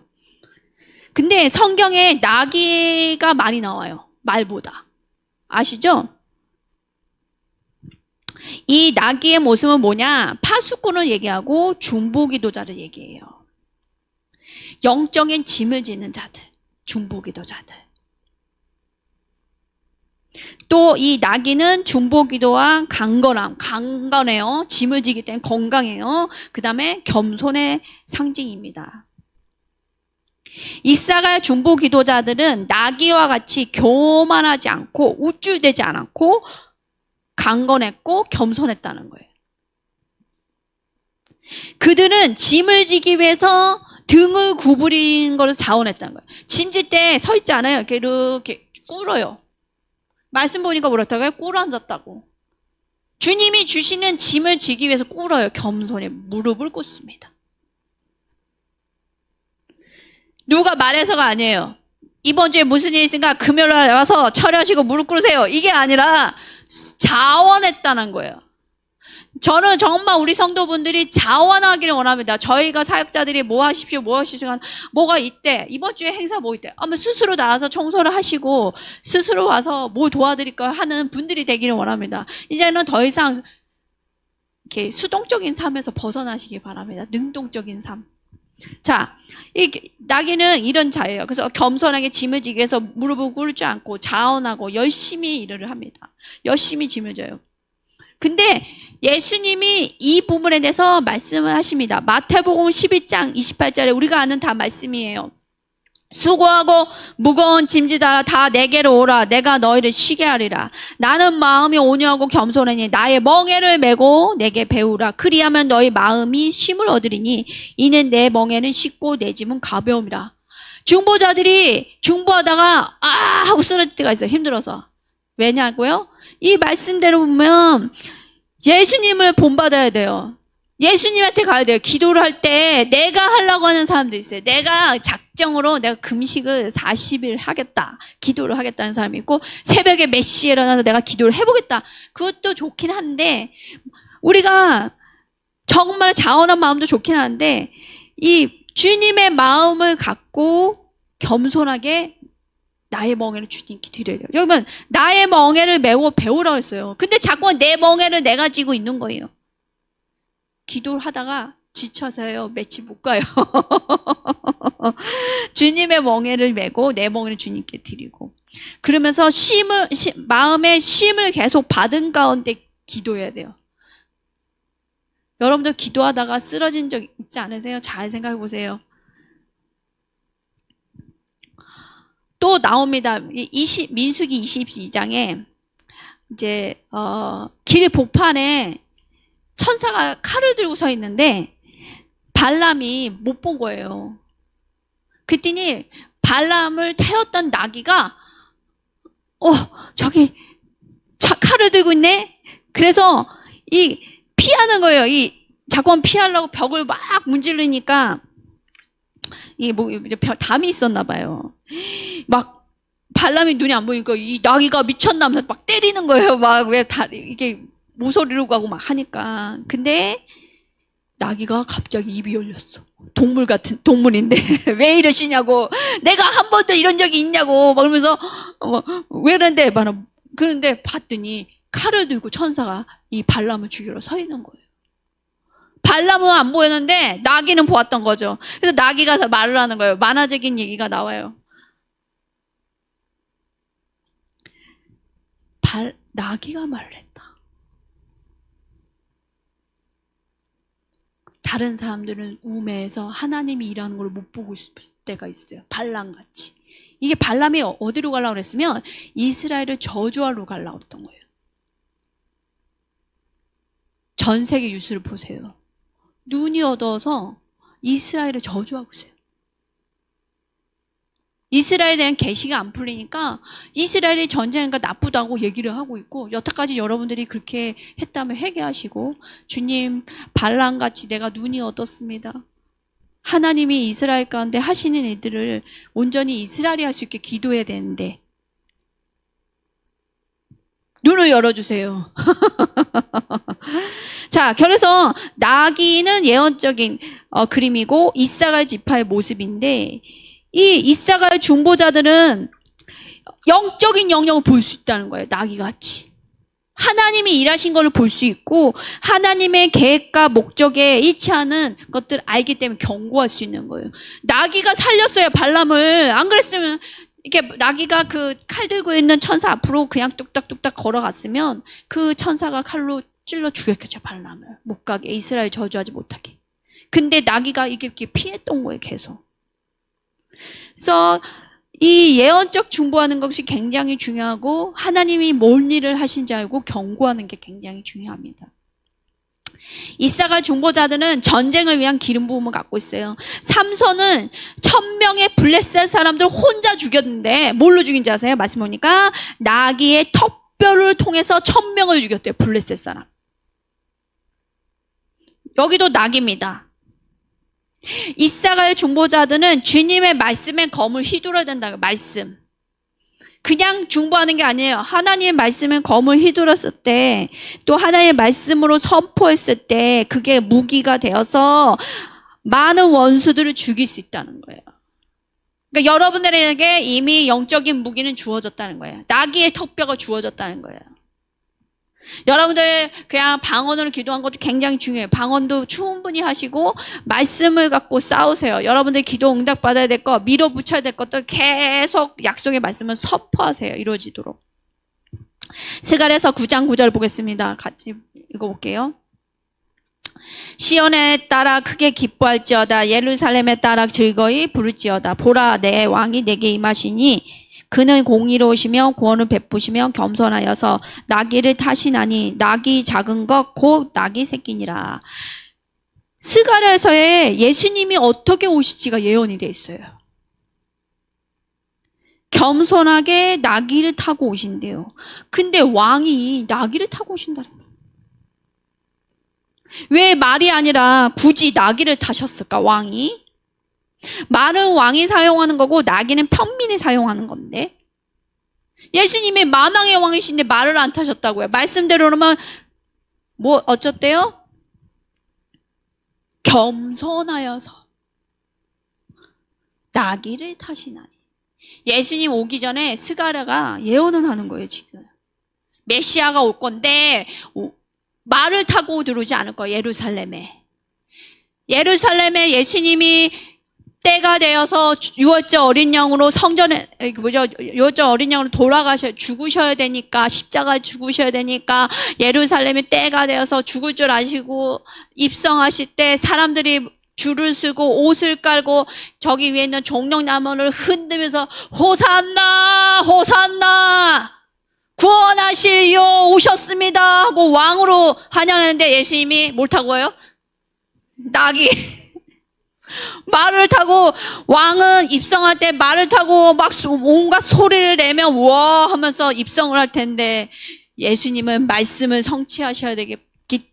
근데 성경에 나귀가 많이 나와요. 말보다. 아시죠? 이 나귀의 모습은 뭐냐? 파수꾼을 얘기하고 중보기도자를 얘기해요. 영적인 짐을 지는 자들, 중보기도자들. 또 이 나귀는 중보기도와 강건해요. 짐을 지기 때문에 건강해요. 그 다음에 겸손의 상징입니다. 이사갈 중보기도자들은 나귀와 같이 교만하지 않고 우쭐대지 않았고 강건했고 겸손했다는 거예요. 그들은 짐을 지기 위해서 등을 구부리는 것을 자원했다는 거예요. 짐 질 때 서 있지 않아요. 이렇게 꿇어요. 말씀 보니까 뭐랬다고요? 꿇어 앉았다고. 주님이 주시는 짐을 지기 위해서 꿇어요. 겸손히 무릎을 꿇습니다. 누가 말해서가 아니에요. 이번 주에 무슨 일이 있으니까 금요일날 와서 처리하시고 무릎 꿇으세요. 이게 아니라 자원했다는 거예요. 저는 정말 우리 성도분들이 자원하기를 원합니다. 저희가 사역자들이 뭐 하십시오, 뭐가 있대. 이번 주에 행사 뭐 있대. 아마 스스로 나와서 청소를 하시고 스스로 와서 뭐 도와드릴까 하는 분들이 되기를 원합니다. 이제는 더 이상 이렇게 수동적인 삶에서 벗어나시기 바랍니다. 능동적인 삶. 자, 이 나귀는 이런 자예요. 그래서 겸손하게 짐을 지기 위해서 무릎을 꿇지 않고 자원하고 열심히 일을 합니다. 열심히 짐을 져요. 근데 예수님이 이 부분에 대해서 말씀을 하십니다. 마태복음 12장 28절에 우리가 아는 다 말씀이에요. 수고하고 무거운 짐지자라 다 내게로 오라. 내가 너희를 쉬게 하리라. 나는 마음이 온유하고 겸손하니 나의 멍에를 메고 내게 배우라. 그리하면 너희 마음이 쉼을 얻으리니 이는 내 멍에는 쉽고 내 짐은 가벼움이라. 중보자들이 중보하다가 하고 쓰러질 때가 있어요. 힘들어서. 왜냐고요? 이 말씀대로 보면 예수님을 본받아야 돼요. 예수님한테 가야 돼요. 기도를 할 때 내가 하려고 하는 사람도 있어요. 내가 작정으로 내가 금식을 40일 하겠다. 기도를 하겠다는 사람이 있고 새벽에 몇 시에 일어나서 내가 기도를 해보겠다. 그것도 좋긴 한데 우리가 정말 자원한 마음도 좋긴 한데 이 주님의 마음을 갖고 겸손하게 나의 멍에를 주님께 드려야 돼요. 여러분 나의 멍에를 메고 배우라고 했어요. 근데 자꾸 내 멍에를 내가 지고 있는 거예요. 기도를 하다가 지쳐서요. 며칠 못 가요. 주님의 멍에를 메고 내 멍에를 주님께 드리고 그러면서 마음의 쉼을 계속 받은 가운데 기도해야 돼요. 여러분들 기도하다가 쓰러진 적 있지 않으세요? 잘 생각해 보세요. 또 나옵니다. 민수기 22장에 이제 길 복판에 천사가 칼을 들고 서 있는데 발람이 못 본 거예요. 그랬더니 발람을 태웠던 나귀가 저기 칼을 들고 있네. 그래서 이 피하는 거예요. 이 자꾸만 피하려고 벽을 막 문지르니까 이게 뭐 담이 있었나 봐요. 막 발람이 눈이 안 보니까 이 나귀가 미쳤나면서 막 때리는 거예요. 막 왜 이게 모서리로 가고 막 하니까. 근데 나귀가 갑자기 입이 열렸어. 동물 같은 동물인데 왜 이러시냐고. 내가 한 번도 이런 적이 있냐고. 막 그러면서 왜 그런데 그런데 봤더니 칼을 들고 천사가 이 발람을 죽이러 서 있는 거예요. 발람은 안 보였는데 나귀는 보았던 거죠. 그래서 나귀가 말을 하는 거예요. 만화적인 얘기가 나와요. 나귀가 말을 했다. 다른 사람들은 우매해서 하나님이 일하는 걸 못 보고 있을 때가 있어요. 발람같이. 이게 발람이 어디로 가려고 그랬으면 이스라엘을 저주하러 가려고 했던 거예요. 전 세계 뉴스를 보세요. 눈이 어두워서 이스라엘을 저주하고 있어요. 이스라엘에 대한 계시가 안 풀리니까 이스라엘이 전쟁인가 나쁘다고 얘기를 하고 있고 여태까지 여러분들이 그렇게 했다면 회개하시고 주님 발람같이 내가 눈이 어둡습니다. 하나님이 이스라엘 가운데 하시는 일들을 온전히 이스라엘이 할 수 있게 기도해야 되는데 눈을 열어주세요. 자, 그래서 나귀는 예언적인 그림이고 이사갈 지파의 모습인데 이 이사갈 중보자들은 영적인 영역을 볼 수 있다는 거예요. 나귀같이. 하나님이 일하신 것을 볼 수 있고 하나님의 계획과 목적에 일치하는 것들을 알기 때문에 경고할 수 있는 거예요. 나귀가 살렸어요. 발람을. 안 그랬으면 이렇게 나귀가 그 칼 들고 있는 천사 앞으로 그냥 뚝딱뚝딱 걸어갔으면 그 천사가 칼로 찔러 죽였겠죠. 발람을. 못 가게. 이스라엘 저주하지 못하게. 근데 나귀가 이렇게 피했던 거예요. 계속. 그래서 이 예언적 중보하는 것이 굉장히 중요하고 하나님이 뭔 일을 하신지 알고 경고하는 게 굉장히 중요합니다. 이사갈 중보자들은 전쟁을 위한 기름 부음을 갖고 있어요. 삼손은 1000명의 블레셋 사람들 혼자 죽였는데 뭘로 죽인지 아세요? 말씀 보니까 나귀의 턱뼈를 통해서 1000명을 죽였대요. 블레셋 사람. 여기도 나귀입니다. 이사가의 중보자들은 주님의 말씀에 검을 휘둘러야 된다는 거예요. 말씀. 그냥 중보하는 게 아니에요. 하나님의 말씀에 검을 휘둘렀을 때, 또 하나님의 말씀으로 선포했을 때 그게 무기가 되어서 많은 원수들을 죽일 수 있다는 거예요. 그러니까 여러분들에게 이미 영적인 무기는 주어졌다는 거예요. 나귀의 턱뼈가 주어졌다는 거예요. 여러분들 그냥 방언으로 기도한 것도 굉장히 중요해요. 방언도 충분히 하시고 말씀을 갖고 싸우세요. 여러분들 기도 응답 받아야 될 거, 밀어붙여야 될 것도 계속 약속의 말씀을 선포하세요. 이루어지도록. 스가랴서 9장 9절 보겠습니다. 같이 읽어볼게요. 시온에 따라 크게 기뻐할지어다. 예루살렘에 따라 즐거이 부를지어다. 보라, 내 왕이 내게 임하시니 그는 공의로우시며 구원을 베푸시며 겸손하여서 나귀를 타시나니 나귀 작은 것 곧 나귀 새끼니라. 스가랴서에 예수님이 어떻게 오실지가 예언이 돼 있어요. 겸손하게 나귀를 타고 오신대요. 근데 왕이 나귀를 타고 오신다는 거예요. 왜 말이 아니라 굳이 나귀를 타셨을까, 왕이? 말은 왕이 사용하는 거고 나귀는 평민이 사용하는 건데, 예수님이 만왕의 왕이신데 말을 안 타셨다고요. 말씀대로는 뭐 어쩌대요? 겸손하여서 나귀를 타시나니. 예수님 오기 전에 스가랴가 예언을 하는 거예요. 지금 메시아가 올 건데 말을 타고 들어오지 않을 거예요. 예루살렘에 예수님이 때가 되어서 유월절 어린 양으로 성전에 유월절 어린 양으로 죽으셔야 되니까, 십자가에 죽으셔야 되니까 예루살렘이 때가 되어서 죽을 줄 아시고 입성하실 때 사람들이 줄을 서고 옷을 깔고 저기 위에 있는 종려나무를 흔들면서 호산나 호산나 구원하실 이여 오셨습니다 하고 왕으로 환영하는데, 예수님이 뭘 타고 와요? 나귀. 말을 타고, 왕은 입성할 때 말을 타고 막 온갖 소리를 내면 와 하면서 입성을 할 텐데, 예수님은 말씀을 성취하셔야 되기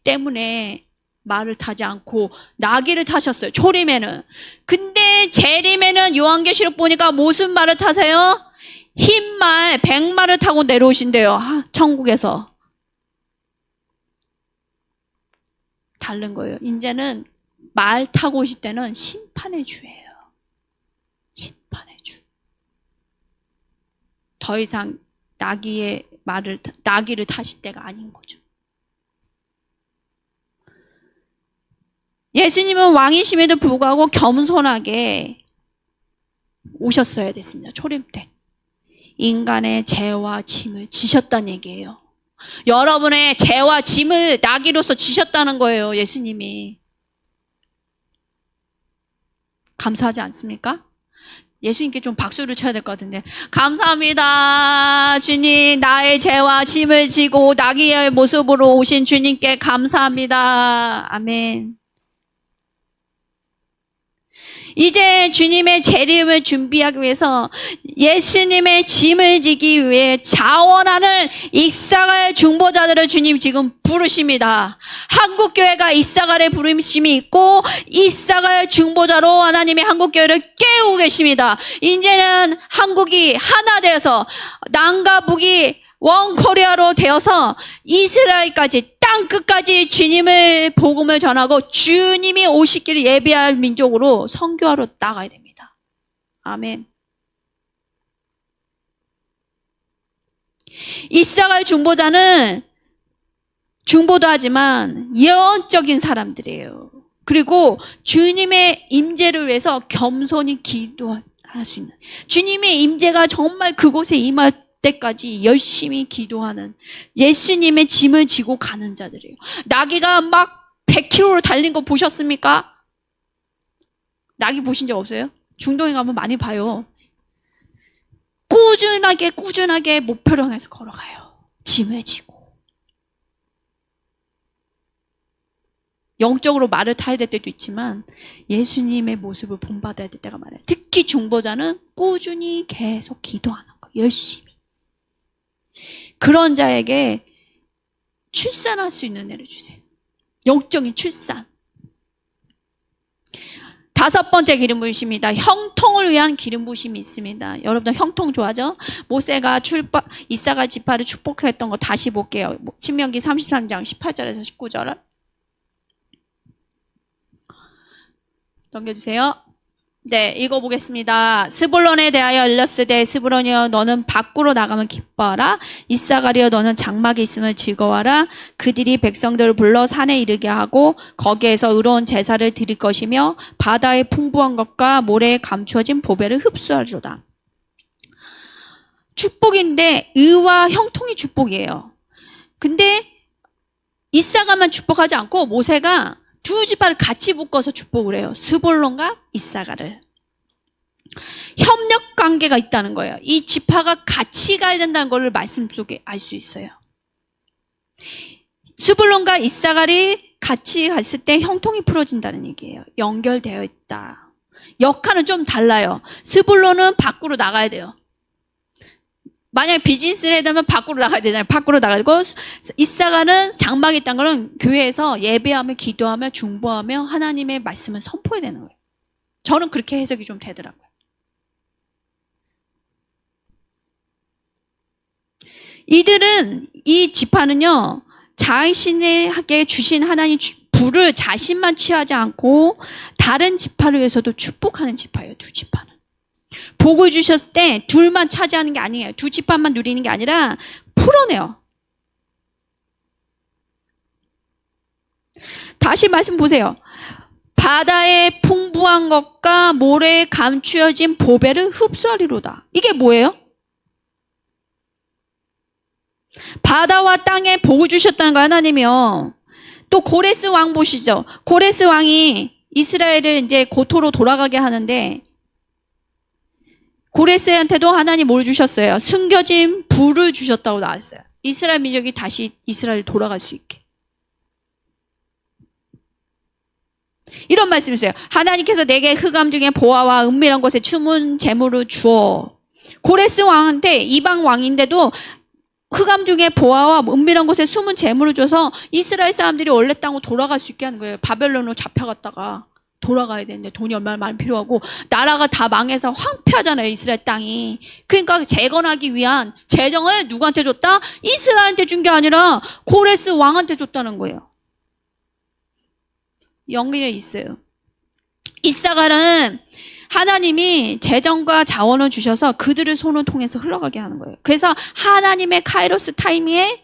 때문에 말을 타지 않고 나귀를 타셨어요. 초림에는. 근데 재림에는 요한계시록 보니까 무슨 말을 타세요? 흰 말, 백마를 타고 내려오신대요. 천국에서. 다른 거예요. 이제는 말 타고 오실 때는 심판의 주예요. 심판의 주. 더 이상 나귀를 타실 때가 아닌 거죠. 예수님은 왕이심에도 불구하고 겸손하게 오셨어야 됐습니다. 초림 때. 인간의 죄와 짐을 지셨다는 얘기예요. 여러분의 죄와 짐을 나귀로서 지셨다는 거예요. 예수님이. 감사하지 않습니까? 예수님께 좀 박수를 쳐야 될 것 같은데, 감사합니다. 주님, 나의 죄와 짐을 지고 나귀의 모습으로 오신 주님께 감사합니다. 아멘. 이제 주님의 재림을 준비하기 위해서 예수님의 짐을 지기 위해 자원하는 이사가의 중보자들을 주님 지금 부르십니다. 한국교회가 이사가의 부르심이 있고 이사가의 중보자로 하나님의 한국교회를 깨우고 계십니다. 이제는 한국이 하나 되어서 남과 북이 원코리아로 되어서 이스라엘까지 땅끝까지 주님의 복음을 전하고 주님이 오시기를 예비할 민족으로 선교하러 나가야 됩니다. 아멘. 이사가의 중보자는 중보도 하지만 예언적인 사람들이에요. 그리고 주님의 임재를 위해서 겸손히 기도할 수 있는, 주님의 임재가 정말 그곳에 임할 때까지 열심히 기도하는, 예수님의 짐을 지고 가는 자들이에요. 나귀가 막 100km로 달린 거 보셨습니까? 나귀 보신 적 없어요? 중동에 가면 많이 봐요. 꾸준하게 목표를 향해서 걸어가요. 짐을 지고. 영적으로 말을 타야 될 때도 있지만 예수님의 모습을 본받아야 될 때가 많아요. 특히 중보자는 꾸준히 계속 기도하는 거예요. 열심히. 그런 자에게 출산할 수 있는 애를 주세요. 영적인 출산. 5번째 기름 부으심입니다. 형통을 위한 기름 부으심이 있습니다. 여러분들 형통 좋아하죠? 모세가 이사갈 지파를 축복했던 거 다시 볼게요. 신명기 33장 18절에서 19절. 넘겨주세요. 네, 읽어보겠습니다. 스불론에 대하여 일렀으되 스불론이여 너는 밖으로 나가면 기뻐하라. 이사가리여 너는 장막에 있으면 즐거워하라. 그들이 백성들을 불러 산에 이르게 하고 거기에서 의로운 제사를 드릴 것이며 바다의 풍부한 것과 모래에 감추어진 보배를 흡수하리로다. 축복인데 의와 형통이 축복이에요. 근데 이사가만 축복하지 않고 모세가 두 지파를 같이 묶어서 축복을 해요. 스불론과 이사가를. 협력 관계가 있다는 거예요. 이 지파가 같이 가야 된다는 걸 말씀 속에 알 수 있어요. 스불론과 이사갈이 같이 갔을 때 형통이 풀어진다는 얘기예요. 연결되어 있다. 역할은 좀 달라요. 스불론은 밖으로 나가야 돼요. 만약에 비즈니스를 해야 되면 밖으로 나가야 되잖아요. 밖으로 나가고 이사가는 장막에 있다는 거는 교회에서 예배하며 기도하며 중보하며 하나님의 말씀을 선포해야 되는 거예요. 저는 그렇게 해석이 좀 되더라고요. 이들은 이 지파는요. 자신에게 주신 하나님 불을 자신만 취하지 않고 다른 지파를 위해서도 축복하는 지파예요. 두 지파는. 복을 주셨을 때 둘만 차지하는 게 아니에요. 두 지파만 누리는 게 아니라 풀어내요. 다시 말씀 보세요. 바다의 풍부한 것과 모래에 감추어진 보배를 흡수하리로다. 이게 뭐예요? 바다와 땅에 복을 주셨다는 거 하나님이요. 또 고레스 왕 보시죠. 고레스 왕이 이스라엘을 이제 고토로 돌아가게 하는데 고레스한테도 하나님 뭘 주셨어요? 숨겨진 불을 주셨다고 나왔어요. 이스라엘 민족이 다시 이스라엘 돌아갈 수 있게. 이런 말씀이세요. 하나님께서 내게 흑암 중에 보화와 은밀한 곳에 숨은 재물을 주어. 고레스 왕한테 이방 왕인데도 흑암 중에 보화와 은밀한 곳에 숨은 재물을 줘서 이스라엘 사람들이 원래 땅으로 돌아갈 수 있게 하는 거예요. 바벨론으로 잡혀갔다가 돌아가야 되는데 돈이 얼마나 많이 필요하고 나라가 다 망해서 황폐하잖아요. 이스라엘 땅이. 그러니까 재건하기 위한 재정을 누구한테 줬다? 이스라엘한테 준 게 아니라 고레스 왕한테 줬다는 거예요. 연결이 있어요. 이사갈은 하나님이 재정과 자원을 주셔서 그들의 손을 통해서 흘러가게 하는 거예요. 그래서 하나님의 카이로스 타이밍에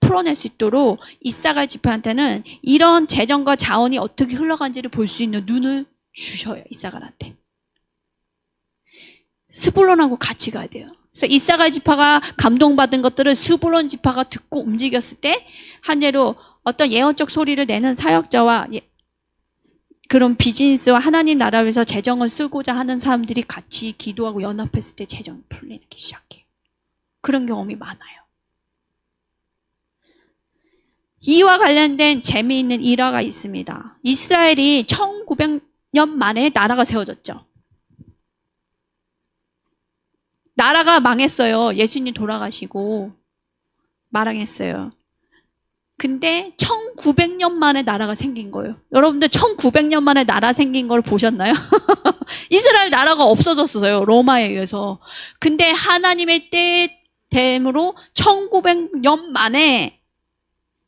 풀어낼 수 있도록 이사갈 지파한테는 이런 재정과 자원이 어떻게 흘러간지를 볼 수 있는 눈을 주셔요. 이사갈한테. 스불론하고 같이 가야 돼요. 그래서 이사갈 지파가 감동받은 것들을 스불론 지파가 듣고 움직였을 때 한 예로 어떤 예언적 소리를 내는 사역자와 그런 비즈니스와 하나님 나라 위해서 재정을 쓰고자 하는 사람들이 같이 기도하고 연합했을 때 재정이 풀리기 시작해요. 그런 경험이 많아요. 이와 관련된 재미있는 일화가 있습니다. 이스라엘이 1900년 만에 나라가 세워졌죠. 나라가 망했어요. 예수님 돌아가시고 망했어요. 근데 1900년 만에 나라가 생긴 거예요. 여러분들 1900년 만에 나라 생긴 걸 보셨나요? 이스라엘 나라가 없어졌어요. 로마에 의해서. 근데 하나님의 때됨으로 1900년 만에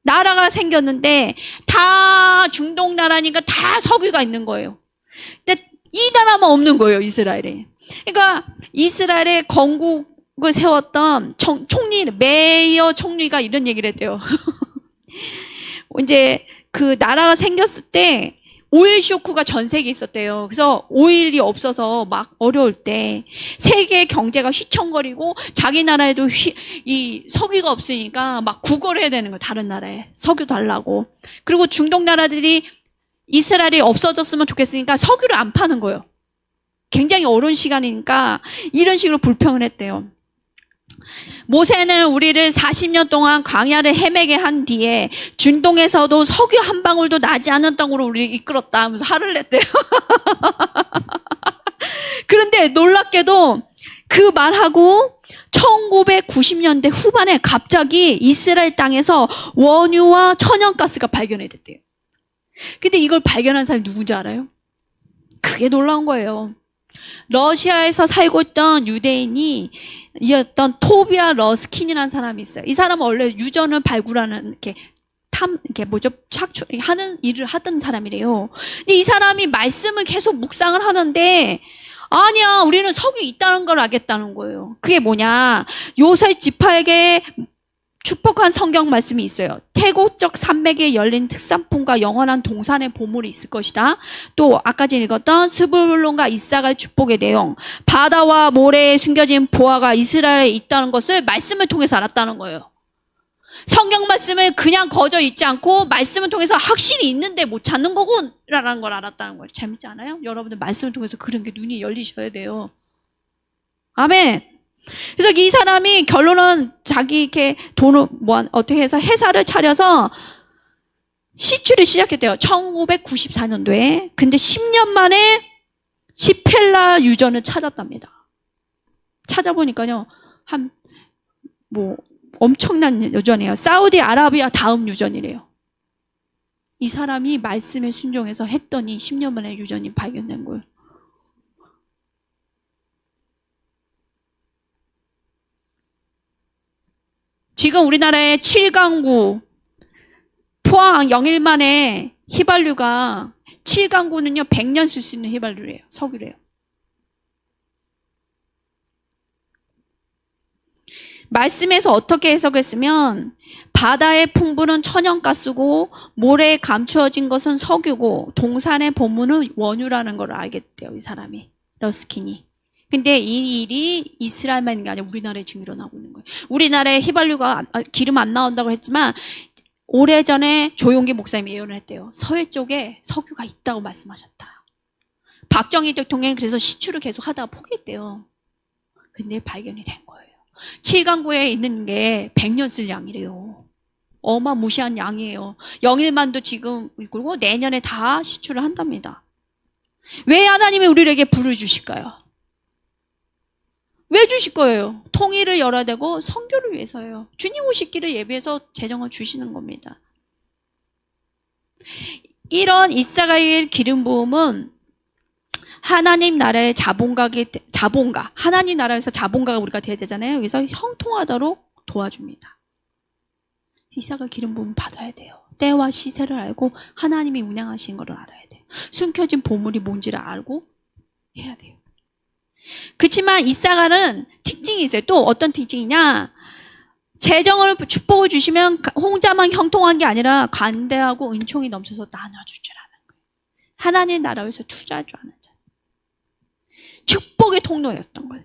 나라가 생겼는데 다 중동 나라니까 다 석유가 있는 거예요. 근데 이 나라만 없는 거예요. 이스라엘에. 그러니까 이스라엘의 건국을 세웠던 총리, 메이어 총리가 이런 얘기를 했대요. 이제 그 나라가 생겼을 때 오일 쇼크가 전 세계에 있었대요. 그래서 오일이 없어서 막 어려울 때 세계 경제가 휘청거리고 자기 나라에도 이 석유가 없으니까 막 구걸해야 되는 거예요. 다른 나라에 석유 달라고. 그리고 중동 나라들이 이스라엘이 없어졌으면 좋겠으니까 석유를 안 파는 거예요. 굉장히 어려운 시간이니까 이런 식으로 불평을 했대요. 모세는 우리를 40년 동안 광야를 헤매게 한 뒤에 중동에서도 석유 한 방울도 나지 않은 땅으로 우리를 이끌었다 하면서 화를 냈대요. 그런데 놀랍게도 그 말하고 1990년대 후반에 갑자기 이스라엘 땅에서 원유와 천연가스가 발견이 됐대요. 근데 이걸 발견한 사람이 누군지 알아요? 그게 놀라운 거예요. 러시아에서 살고 있던 유대인이었던 토비아 러스킨이라는 사람이 있어요. 이 사람은 원래 유전을 발굴하는 이렇게 뭐죠? 하는 일을 하던 사람이래요. 근데 이 사람이 말씀을 계속 묵상을 하는데 아니야, 우리는 석유 있다는 걸 알겠다는 거예요. 그게 뭐냐? 요셉 지파에게 축복한 성경 말씀이 있어요. 태고적 산맥에 열린 특산품과 영원한 동산의 보물이 있을 것이다. 또 아까 전에 읽었던 스불론과 이삭의 축복의 내용, 바다와 모래에 숨겨진 보화가 이스라엘에 있다는 것을 말씀을 통해서 알았다는 거예요. 성경 말씀을 그냥 거저 읽지 않고 말씀을 통해서 확실히 있는데 못 찾는 거군 라는 걸 알았다는 거예요. 재밌지 않아요? 여러분들 말씀을 통해서 그런 게 눈이 열리셔야 돼요. 아멘. 그래서 이 사람이 결론은 자기 이렇게 돈을 어떻게 해서 회사를 차려서 시추를 시작했대요. 1994년도에. 근데 10년 만에 시펠라 유전을 찾았답니다. 찾아보니까요, 엄청난 유전이에요. 사우디아라비아 다음 유전이래요. 이 사람이 말씀에 순종해서 했더니 10년 만에 유전이 발견된 거예요. 지금 우리나라의 7강구, 포항 영일만의 휘발유가 7강구는요 100년 쓸 수 있는 휘발유래요. 석유래요. 말씀에서 어떻게 해석했으면 바다의 풍부는 천연가스고 모래에 감추어진 것은 석유고 동산의 보물은 원유라는 걸 알겠대요. 이 사람이, 러스킨이. 근데 이 일이 이스라엘만 있는 게 아니라 우리나라에 지금 일어나고 있는 거예요. 우리나라에 휘발유가 기름 안 나온다고 했지만 오래전에 조용기 목사님이 예언을 했대요. 서해 쪽에 석유가 있다고 말씀하셨다. 박정희 대통령이 그래서 시추를 계속 하다가 포기했대요. 근데 발견이 된 거예요. 7강구에 있는 게 100년 쓸 양이래요. 어마무시한 양이에요. 영일만도 지금 그리고 내년에 다 시추를 한답니다. 왜 하나님이 우리에게 불을 주실까요? 왜 주실 거예요? 통일을 열어야 되고 선교를 위해서예요. 주님 오시기를 예비해서 재정을 주시는 겁니다. 이런 이사가의 기름 부음은 하나님 나라의 자본가, 하나님 나라에서 자본가가 우리가 돼야 되잖아요. 그래서 형통하도록 도와줍니다. 이사가 기름 부음 받아야 돼요. 때와 시세를 알고 하나님이 운영하신 것을 알아야 돼요. 숨겨진 보물이 뭔지를 알고 해야 돼요. 그렇지만 이사가는 특징이 있어요. 또 어떤 특징이냐? 재정을 축복을 주시면 혼자만 형통한 게 아니라 관대하고 은총이 넘쳐서 나눠줄 줄 아는 거예요. 하나님 나라에서 투자할 줄 아는 자. 축복의 통로였던 거예요.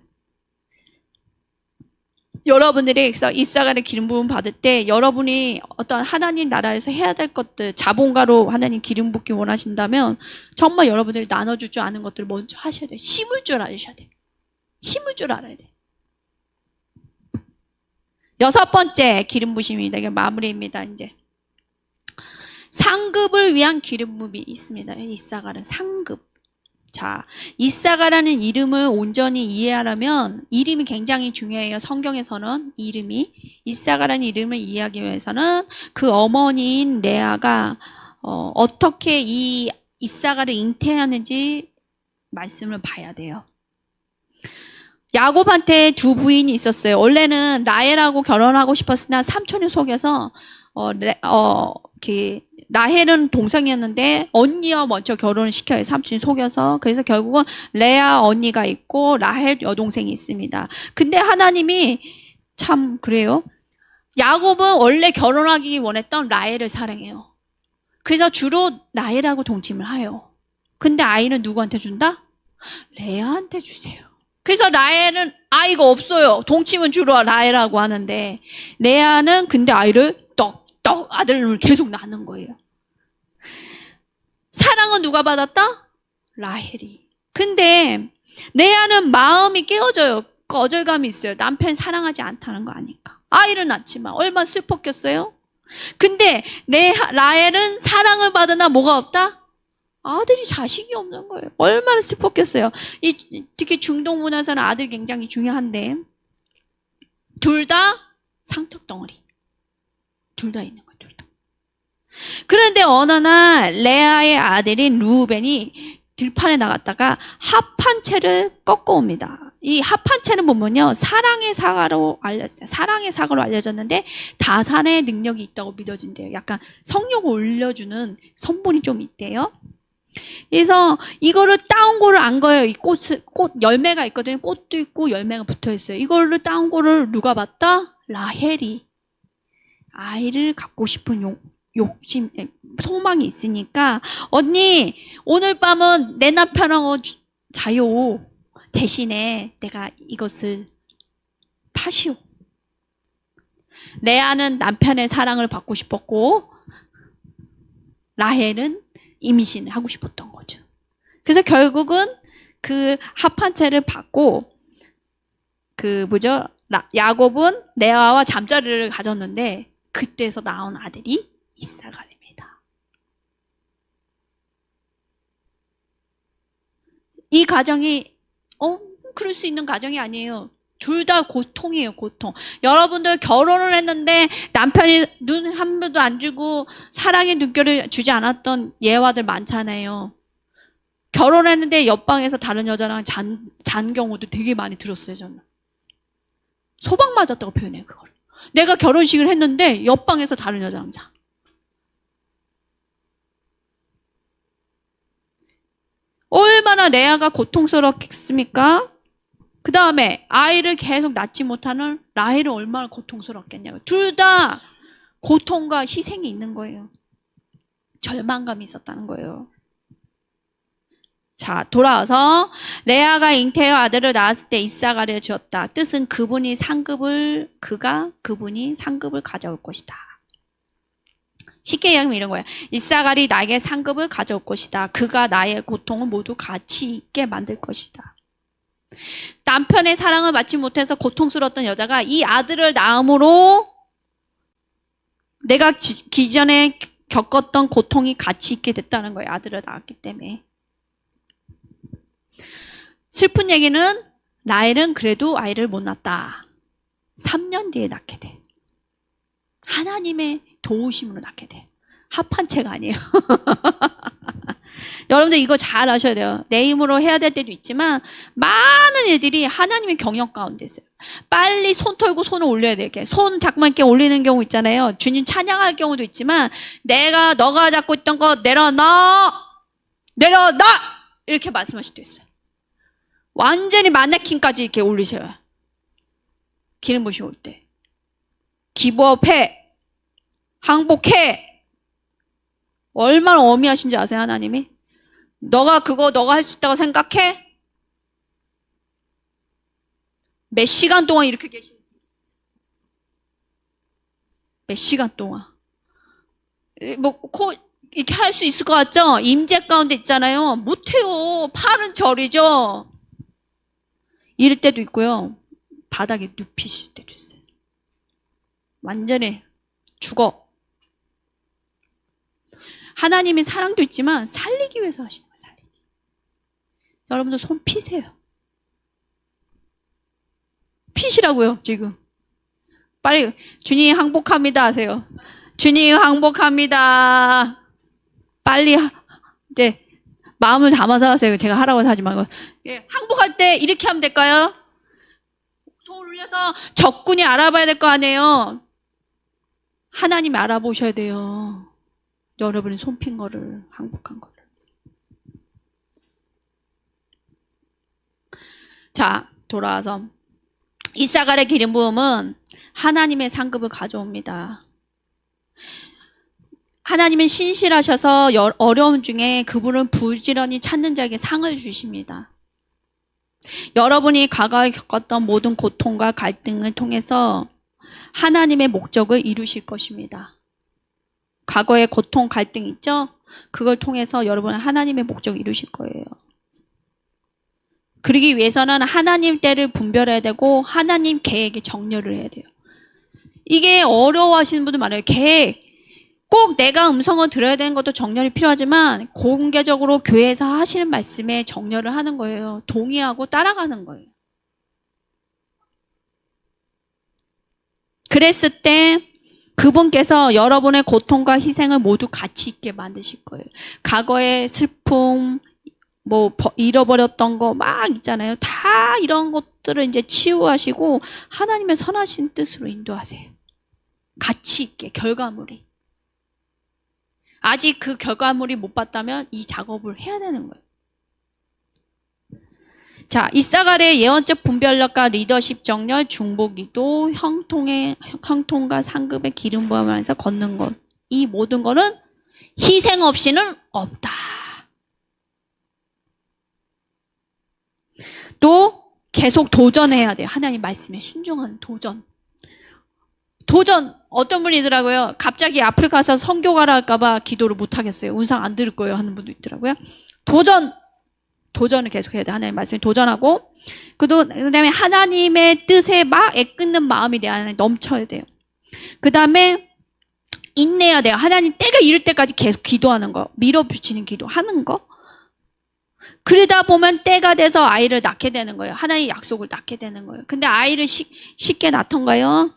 여러분들이 이사가를 기름 부음 받을 때 여러분이 어떤 하나님 나라에서 해야 될 것들, 자본가로 하나님 기름 붓기 원하신다면 정말 여러분들이 나눠줄 줄 아는 것들을 먼저 하셔야 돼요. 심을 줄 아셔야 돼요. 심을 줄 알아야 돼요. 6번째 기름 부심입니다. 이게 마무리입니다. 이제 상급을 위한 기름 부음이 있습니다. 이사가는 상급. 자, 이사가라는 이름을 온전히 이해하려면 이름이 굉장히 중요해요. 성경에서는 이름이 이사가라는 이름을 이해하기 위해서는 그 어머니인 레아가 어떻게 이 이사가를 잉태하는지 말씀을 봐야 돼요. 야곱한테 두 부인이 있었어요. 원래는 라헬하고 결혼하고 싶었으나 삼촌이 속여서 라헬은 동생이었는데 언니와 먼저 결혼을 시켜요. 삼촌이 속여서. 그래서 결국은 레아 언니가 있고 라헬 여동생이 있습니다. 근데 하나님이 참 그래요. 야곱은 원래 결혼하기 원했던 라헬을 사랑해요. 그래서 주로 라헬하고 동침을 해요. 근데 아이는 누구한테 준다? 레아한테 주세요. 그래서 라헬은 아이가 없어요. 동침은 주로 라헬하고 하는데 레아는 근데 아이를 떡 아들을 계속 낳는 거예요. 사랑은 누가 받았다? 라헬이. 근데 레아는 마음이 깨어져요. 거절감이 있어요. 남편 사랑하지 않다는 거 아니까. 아이를 낳지만 얼마나 슬펐겠어요? 근데 라헬은 사랑을 받으나 뭐가 없다? 아들이 자식이 없는 거예요. 얼마나 슬펐겠어요. 특히 중동 문화에서는 아들이 굉장히 중요한데 둘 다 상투덩어리. 둘 다 있는 거예요. 둘 다. 그런데 어느 날 레아의 아들인 루벤이 들판에 나갔다가 합한 채를 꺾어옵니다. 이 합한 채는 보면요, 사랑의 사과로 알려졌는데 다산의 능력이 있다고 믿어진대요. 약간 성욕을 올려주는 성분이 좀 있대요. 그래서 이거를 따온 거를 안 거예요. 이 꽃 열매가 있거든요. 꽃도 있고 열매가 붙어 있어요. 이거를 따온 거를 누가 봤다? 라헬이. 아이를 갖고 싶은 욕심, 소망이 있으니까, 언니, 오늘 밤은 내 남편하고 자요. 대신에 내가 이것을 파시오. 레아는 남편의 사랑을 받고 싶었고, 라헬은 임신을 하고 싶었던 거죠. 그래서 결국은 그 합한 채를 받고, 야곱은 레아와 잠자리를 가졌는데, 그때에서 나온 아들이 이사갈입니다. 이 가정이 그럴 수 있는 가정이 아니에요. 둘 다 고통이에요, 고통. 여러분들 결혼을 했는데 남편이 눈 한 번도 안 주고 사랑의 눈결을 주지 않았던 예화들 많잖아요. 결혼했는데 옆방에서 다른 여자랑 잔 경우도 되게 많이 들었어요, 저는. 소방 맞았다고 표현해요, 그걸. 내가 결혼식을 했는데 옆방에서 다른 여자랑 자. 얼마나 레아가 고통스럽겠습니까? 그 다음에 아이를 계속 낳지 못하는 라헬은 얼마나 고통스럽겠냐고요. 둘 다 고통과 희생이 있는 거예요. 절망감이 있었다는 거예요. 자, 돌아와서 레아가 잉태하여 아들을 낳았을 때 이사가를 주었다. 뜻은 그분이 상급을 가져올 것이다. 쉽게 얘기하면 이런 거예요. 이사갈이 나에게 상급을 가져올 것이다. 그가 나의 고통을 모두 가치 있게 만들 것이다. 남편의 사랑을 받지 못해서 고통스러웠던 여자가 이 아들을 낳음으로 내가 기존에 겪었던 고통이 가치 있게 됐다는 거예요. 아들을 낳았기 때문에. 슬픈 얘기는 라헬은 그래도 아이를 못 낳았다. 3년 뒤에 낳게 돼. 하나님의 도우심으로 낳게 돼. 합한 채가 아니에요. 여러분들 이거 잘 아셔야 돼요. 내 힘으로 해야 될 때도 있지만 많은 애들이 하나님의 경영 가운데 있어요. 빨리 손 털고 손을 올려야 돼. 손 자꾸만 이렇게 올리는 경우 있잖아요. 주님 찬양할 경우도 있지만 너가 잡고 있던 거 내려놔! 이렇게 말씀하실 때 있어요. 완전히 마네킹까지 이렇게 올리셔요. 기름 부심 올 때. 기부업해. 항복해. 얼마나 어미하신지 아세요, 하나님이? 너가 할 수 있다고 생각해? 몇 시간 동안 이렇게 계시는 몇 시간 동안. 이렇게 할 수 있을 것 같죠? 임재 가운데 있잖아요. 못해요. 팔은 저리죠? 이럴 때도 있고요. 바닥에 눕히실 때도 있어요. 완전히 죽어. 하나님의 사랑도 있지만 살리기 위해서 하시는 거예요. 살리기. 여러분들 손 피세요. 피시라고요, 지금. 빨리 주님 항복합니다 하세요. 주님 항복합니다. 빨리 마음을 담아서 하세요. 제가 하라고 하지 말고. 항복할 때 이렇게 하면 될까요? 손 올려서 적군이 알아봐야 될 거 아니에요. 하나님이 알아보셔야 돼요. 여러분이 손핀 거를, 항복한 거를. 자, 돌아와서 이사갈의 기름 부음은 하나님의 상급을 가져옵니다. 하나님은 신실하셔서 어려움 중에 그분을 부지런히 찾는 자에게 상을 주십니다. 여러분이 과거에 겪었던 모든 고통과 갈등을 통해서 하나님의 목적을 이루실 것입니다. 과거의 고통, 갈등 있죠? 그걸 통해서 여러분은 하나님의 목적을 이루실 거예요. 그러기 위해서는 하나님 때를 분별해야 되고 하나님 계획에 정렬을 해야 돼요. 이게 어려워하시는 분들 많아요. 계획. 꼭 내가 음성을 들어야 되는 것도 정렬이 필요하지만 공개적으로 교회에서 하시는 말씀에 정렬을 하는 거예요. 동의하고 따라가는 거예요. 그랬을 때 그분께서 여러분의 고통과 희생을 모두 가치 있게 만드실 거예요. 과거의 슬픔, 잃어버렸던 거 막 있잖아요. 다 이런 것들을 이제 치유하시고 하나님의 선하신 뜻으로 인도하세요. 가치 있게 결과물이. 아직 그 결과물이 못 봤다면 이 작업을 해야 되는 거예요. 자, 이사갈의 예언적 분별력과 리더십 정렬, 중보기도, 형통과 상급의 기름 부음하면서 걷는 것. 이 모든 거는 희생 없이는 없다. 또 계속 도전해야 돼요. 하나님 말씀에 순종하는 도전. 어떤 분이더라고요. 갑자기 아프리카 가서 선교 가라 할까봐 기도를 못 하겠어요. 운상 안 들을 거예요 하는 분도 있더라고요. 도전을 계속해야 돼. 하나님 말씀에 도전하고 그다음에 하나님의 뜻에 막 애끓는 마음이 내 안에 넘쳐야 돼요. 그다음에 인내해야 돼요. 하나님 때가 이를 때까지 계속 기도하는 거. 밀어붙이는 기도하는 거. 그러다 보면 때가 돼서 아이를 낳게 되는 거예요. 하나님의 약속을 낳게 되는 거예요. 근데 아이를 쉽게 낳던가요?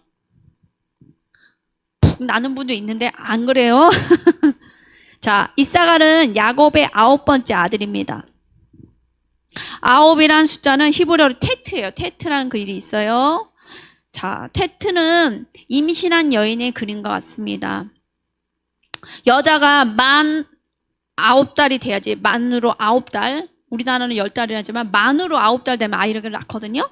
푹 나는 분도 있는데 안 그래요. 자, 이사갈은 야곱의 9번째 아들입니다. 9이란 숫자는 히브리어로 테트예요. 테트라는 글이 있어요. 자, 테트는 임신한 여인의 그림과 같습니다. 여자가 만 9달이 돼야지. 만으로 9달. 우리나라는 10달이라지만 만으로 9달 되면 아이를 낳거든요.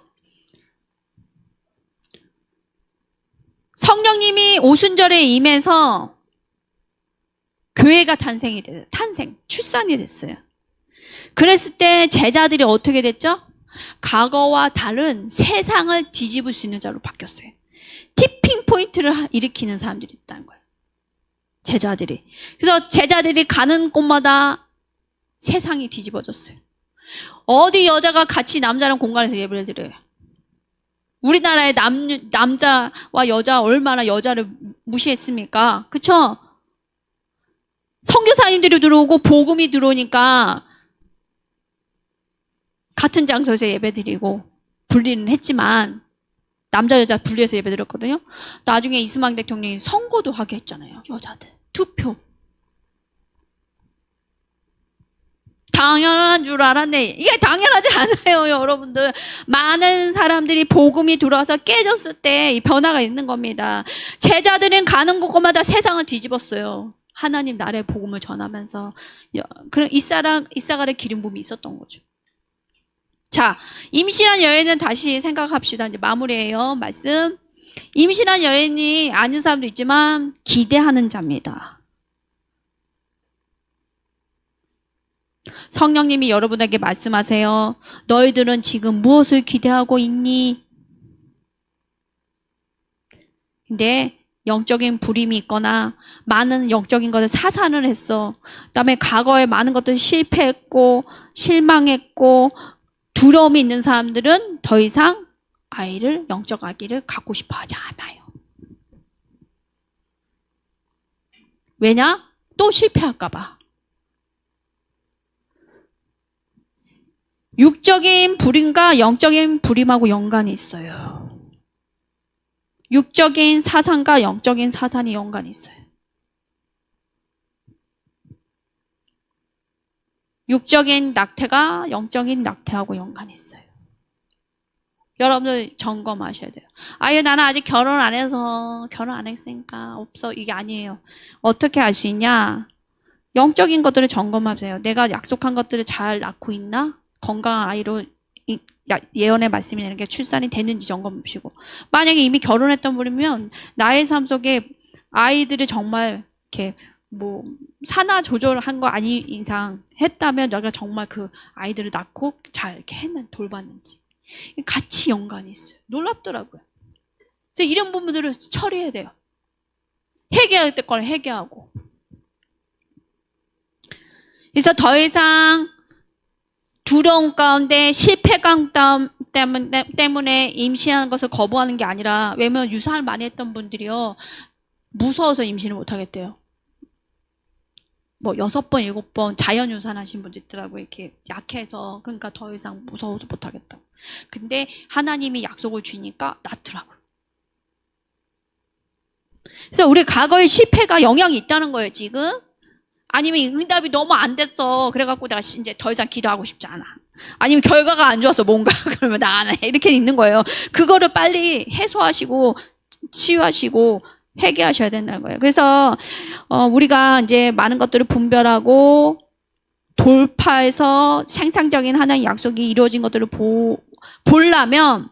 성령님이 오순절에 임해서 교회가 출산이 됐어요. 그랬을 때 제자들이 어떻게 됐죠? 과거와 다른 세상을 뒤집을 수 있는 자로 바뀌었어요. 티핑 포인트를 일으키는 사람들이 있다는 거예요. 제자들이. 그래서 제자들이 가는 곳마다 세상이 뒤집어졌어요. 어디 여자가 같이 남자랑 공간에서 예배를 드려요. 우리나라의 남자와 여자 얼마나 여자를 무시했습니까? 그쵸? 선교사님들이 들어오고 복음이 들어오니까 같은 장소에서 예배드리고 분리는 했지만 남자 여자 분리해서 예배드렸거든요. 나중에 이스망 대통령이 선거도 하게 했잖아요. 여자들 투표. 당연한 줄 알았네. 이게 당연하지 않아요, 여러분들. 많은 사람들이 복음이 들어와서 깨졌을 때 이 변화가 있는 겁니다. 제자들은 가는 곳마다 세상을 뒤집었어요. 하나님 나라의 복음을 전하면서. 그럼 이사갈의 기름 부음이 있었던 거죠. 자, 임신한 여인은 다시 생각합시다. 이제 마무리예요, 말씀. 임신한 여인이 아는 사람도 있지만 기대하는 자입니다. 성령님이 여러분에게 말씀하세요. 너희들은 지금 무엇을 기대하고 있니? 근데 영적인 불임이 있거나 많은 영적인 것을 사산을 했어. 그다음에 과거에 많은 것들 실패했고 실망했고 두려움이 있는 사람들은 더 이상 영적 아기를 갖고 싶어 하지 않아요. 왜냐? 또 실패할까 봐. 육적인 불임과 영적인 불임하고 연관이 있어요. 육적인 사상과 영적인 사상이 연관이 있어요. 육적인 낙태가 영적인 낙태하고 연관이 있어요. 여러분들 점검하셔야 돼요. 아유, 나는 아직 결혼 안 했으니까 없어. 이게 아니에요. 어떻게 알 수 있냐? 영적인 것들을 점검하세요. 내가 약속한 것들을 잘 낳고 있나? 건강한 아이로 예언의 말씀이 되는 게 출산이 됐는지 점검하시고, 만약에 이미 결혼했던 분이면 나의 삶 속에 아이들이 정말 이렇게 산하 조절한 거 아닌 이상 했다면 내가 정말 그 아이들을 낳고 잘 이렇게 돌봤는지 같이 연관이 있어요. 놀랍더라고요. 그래서 이런 부분들을 처리해야 돼요. 회개할 때 걸 회개하고. 그래서 더 이상 두려움 가운데 실패감 때문에 임신하는 것을 거부하는 게 아니라, 왜냐면 유산을 많이 했던 분들이요, 무서워서 임신을 못 하겠대요. 6번, 7번 자연 유산하신 분들 있더라고요. 이렇게 약해서. 그러니까 더 이상 무서워서 못 하겠다. 근데 하나님이 약속을 주니까 낫더라고요. 그래서 우리 과거의 실패가 영향이 있다는 거예요, 지금. 아니면 이 응답이 너무 안 됐어. 그래갖고 내가 이제 더 이상 기도하고 싶지 않아. 아니면 결과가 안 좋았어, 뭔가. 그러면 나 안 해. 이렇게 있는 거예요. 그거를 빨리 해소하시고, 치유하시고, 회개하셔야 된다는 거예요. 그래서, 우리가 이제 많은 것들을 분별하고, 돌파해서 생산적인 하나님의 약속이 이루어진 것들을 보려면,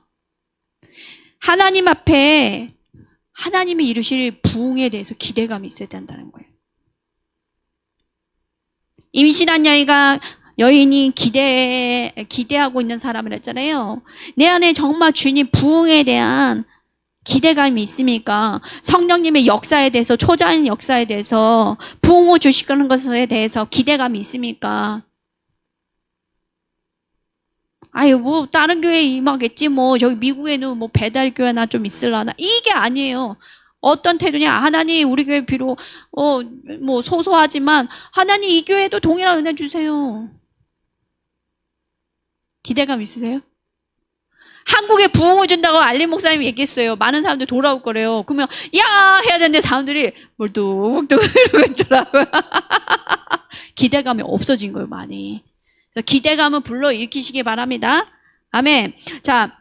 하나님 앞에 하나님이 이루실 부흥에 대해서 기대감이 있어야 된다는 거예요. 임신한 여인이 기대하고 있는 사람을 했잖아요. 내 안에 정말 주님 부흥에 대한 기대감이 있습니까? 성령님의 역사에 대해서, 초자연 역사에 대해서, 부흥을 주시는 것에 대해서 기대감이 있습니까? 아유, 뭐, 다른 교회에 임하겠지, 뭐, 저기 미국에는 뭐, 배달교회나 좀 있을라나. 이게 아니에요. 어떤 태도냐? 하나님, 우리 교회 비록, 뭐, 소소하지만, 하나님 이 교회도 동일한 은혜 주세요. 기대감 있으세요? 한국에 부흥을 준다고 알림 목사님이 얘기했어요. 많은 사람들이 돌아올 거래요. 그러면, 야! 해야 되는데 사람들이 멀뚱멀뚱 이러고 있더라고요. 기대감이 없어진 거예요, 많이. 기대감을 불러일으키시기 바랍니다. 아멘. 자,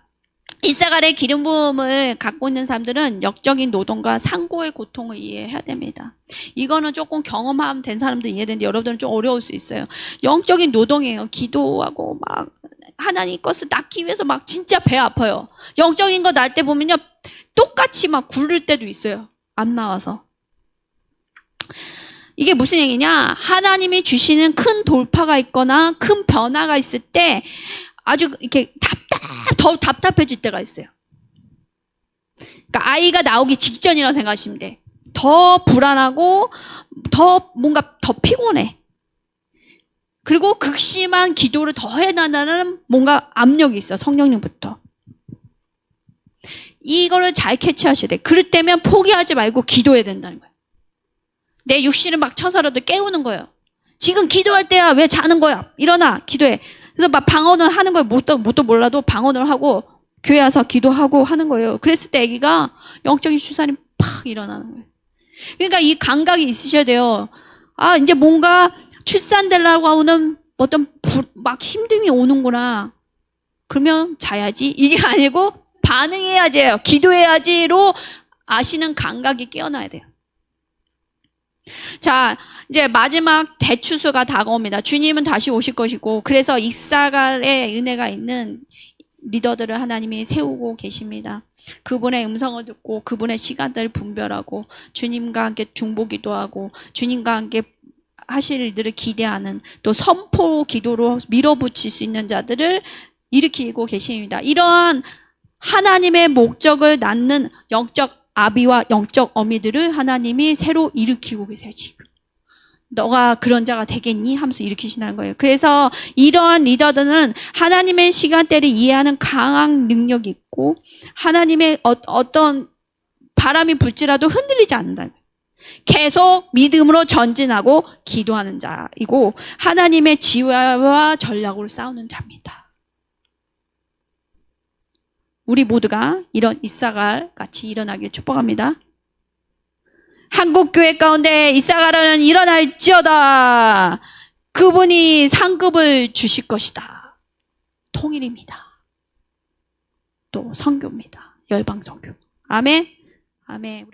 이사갈의 기름 부음을 갖고 있는 사람들은 영적인 노동과 상고의 고통을 이해해야 됩니다. 이거는 조금 경험한 된 사람들 이해되는데 여러분들은 좀 어려울 수 있어요. 영적인 노동이에요. 기도하고 막 하나님 것을 낳기 위해서 막 진짜 배 아파요. 영적인 거 낳을 때 보면요, 똑같이 막 굴릴 때도 있어요. 안 나와서. 이게 무슨 얘기냐? 하나님이 주시는 큰 돌파가 있거나 큰 변화가 있을 때 아주 이렇게 더 답답해질 때가 있어요. 그러니까 아이가 나오기 직전이라고 생각하시면 돼. 더 불안하고 뭔가 더 피곤해. 그리고 극심한 기도를 더 해나가는 뭔가 압력이 있어. 성령님부터. 이거를 잘 캐치하셔야 돼. 그럴 때면 포기하지 말고 기도해야 된다는 거예요. 내 육신을 막 쳐서라도 깨우는 거예요. 지금 기도할 때야. 왜 자는 거야? 일어나. 기도해. 그래서 막 방언을 하는 거예요. 뭣도 몰라도 방언을 하고 교회 와서 기도하고 하는 거예요. 그랬을 때 아기가 영적인 출산이 팍 일어나는 거예요. 그러니까 이 감각이 있으셔야 돼요. 아, 이제 뭔가 출산되려고 하는 어떤 막 힘듦이 오는구나. 그러면 자야지. 이게 아니고 반응해야지예요. 기도해야지로 아시는 감각이 깨어나야 돼요. 자, 이제 마지막 대추수가 다가옵니다. 주님은 다시 오실 것이고, 그래서 이사갈의 은혜가 있는 리더들을 하나님이 세우고 계십니다. 그분의 음성을 듣고 그분의 시간들을 분별하고 주님과 함께 중보기도 하고 주님과 함께 하실 일들을 기대하는, 또 선포 기도로 밀어붙일 수 있는 자들을 일으키고 계십니다. 이러한 하나님의 목적을 낳는 영적 아비와 영적 어미들을 하나님이 새로 일으키고 계세요, 지금. 너가 그런 자가 되겠니? 하면서 일으키시는 거예요. 그래서 이러한 리더들은 하나님의 시간대를 이해하는 강한 능력이 있고, 하나님의 어떤 바람이 불지라도 흔들리지 않는다는 거예요. 계속 믿음으로 전진하고 기도하는 자이고, 하나님의 지혜와 전략으로 싸우는 자입니다. 우리 모두가 이런 이사갈 같이 일어나길 축복합니다. 한국교회 가운데 이사갈은 일어날지어다. 그분이 상급을 주실 것이다. 통일입니다. 또 선교입니다. 열방 선교. 아멘. 아멘.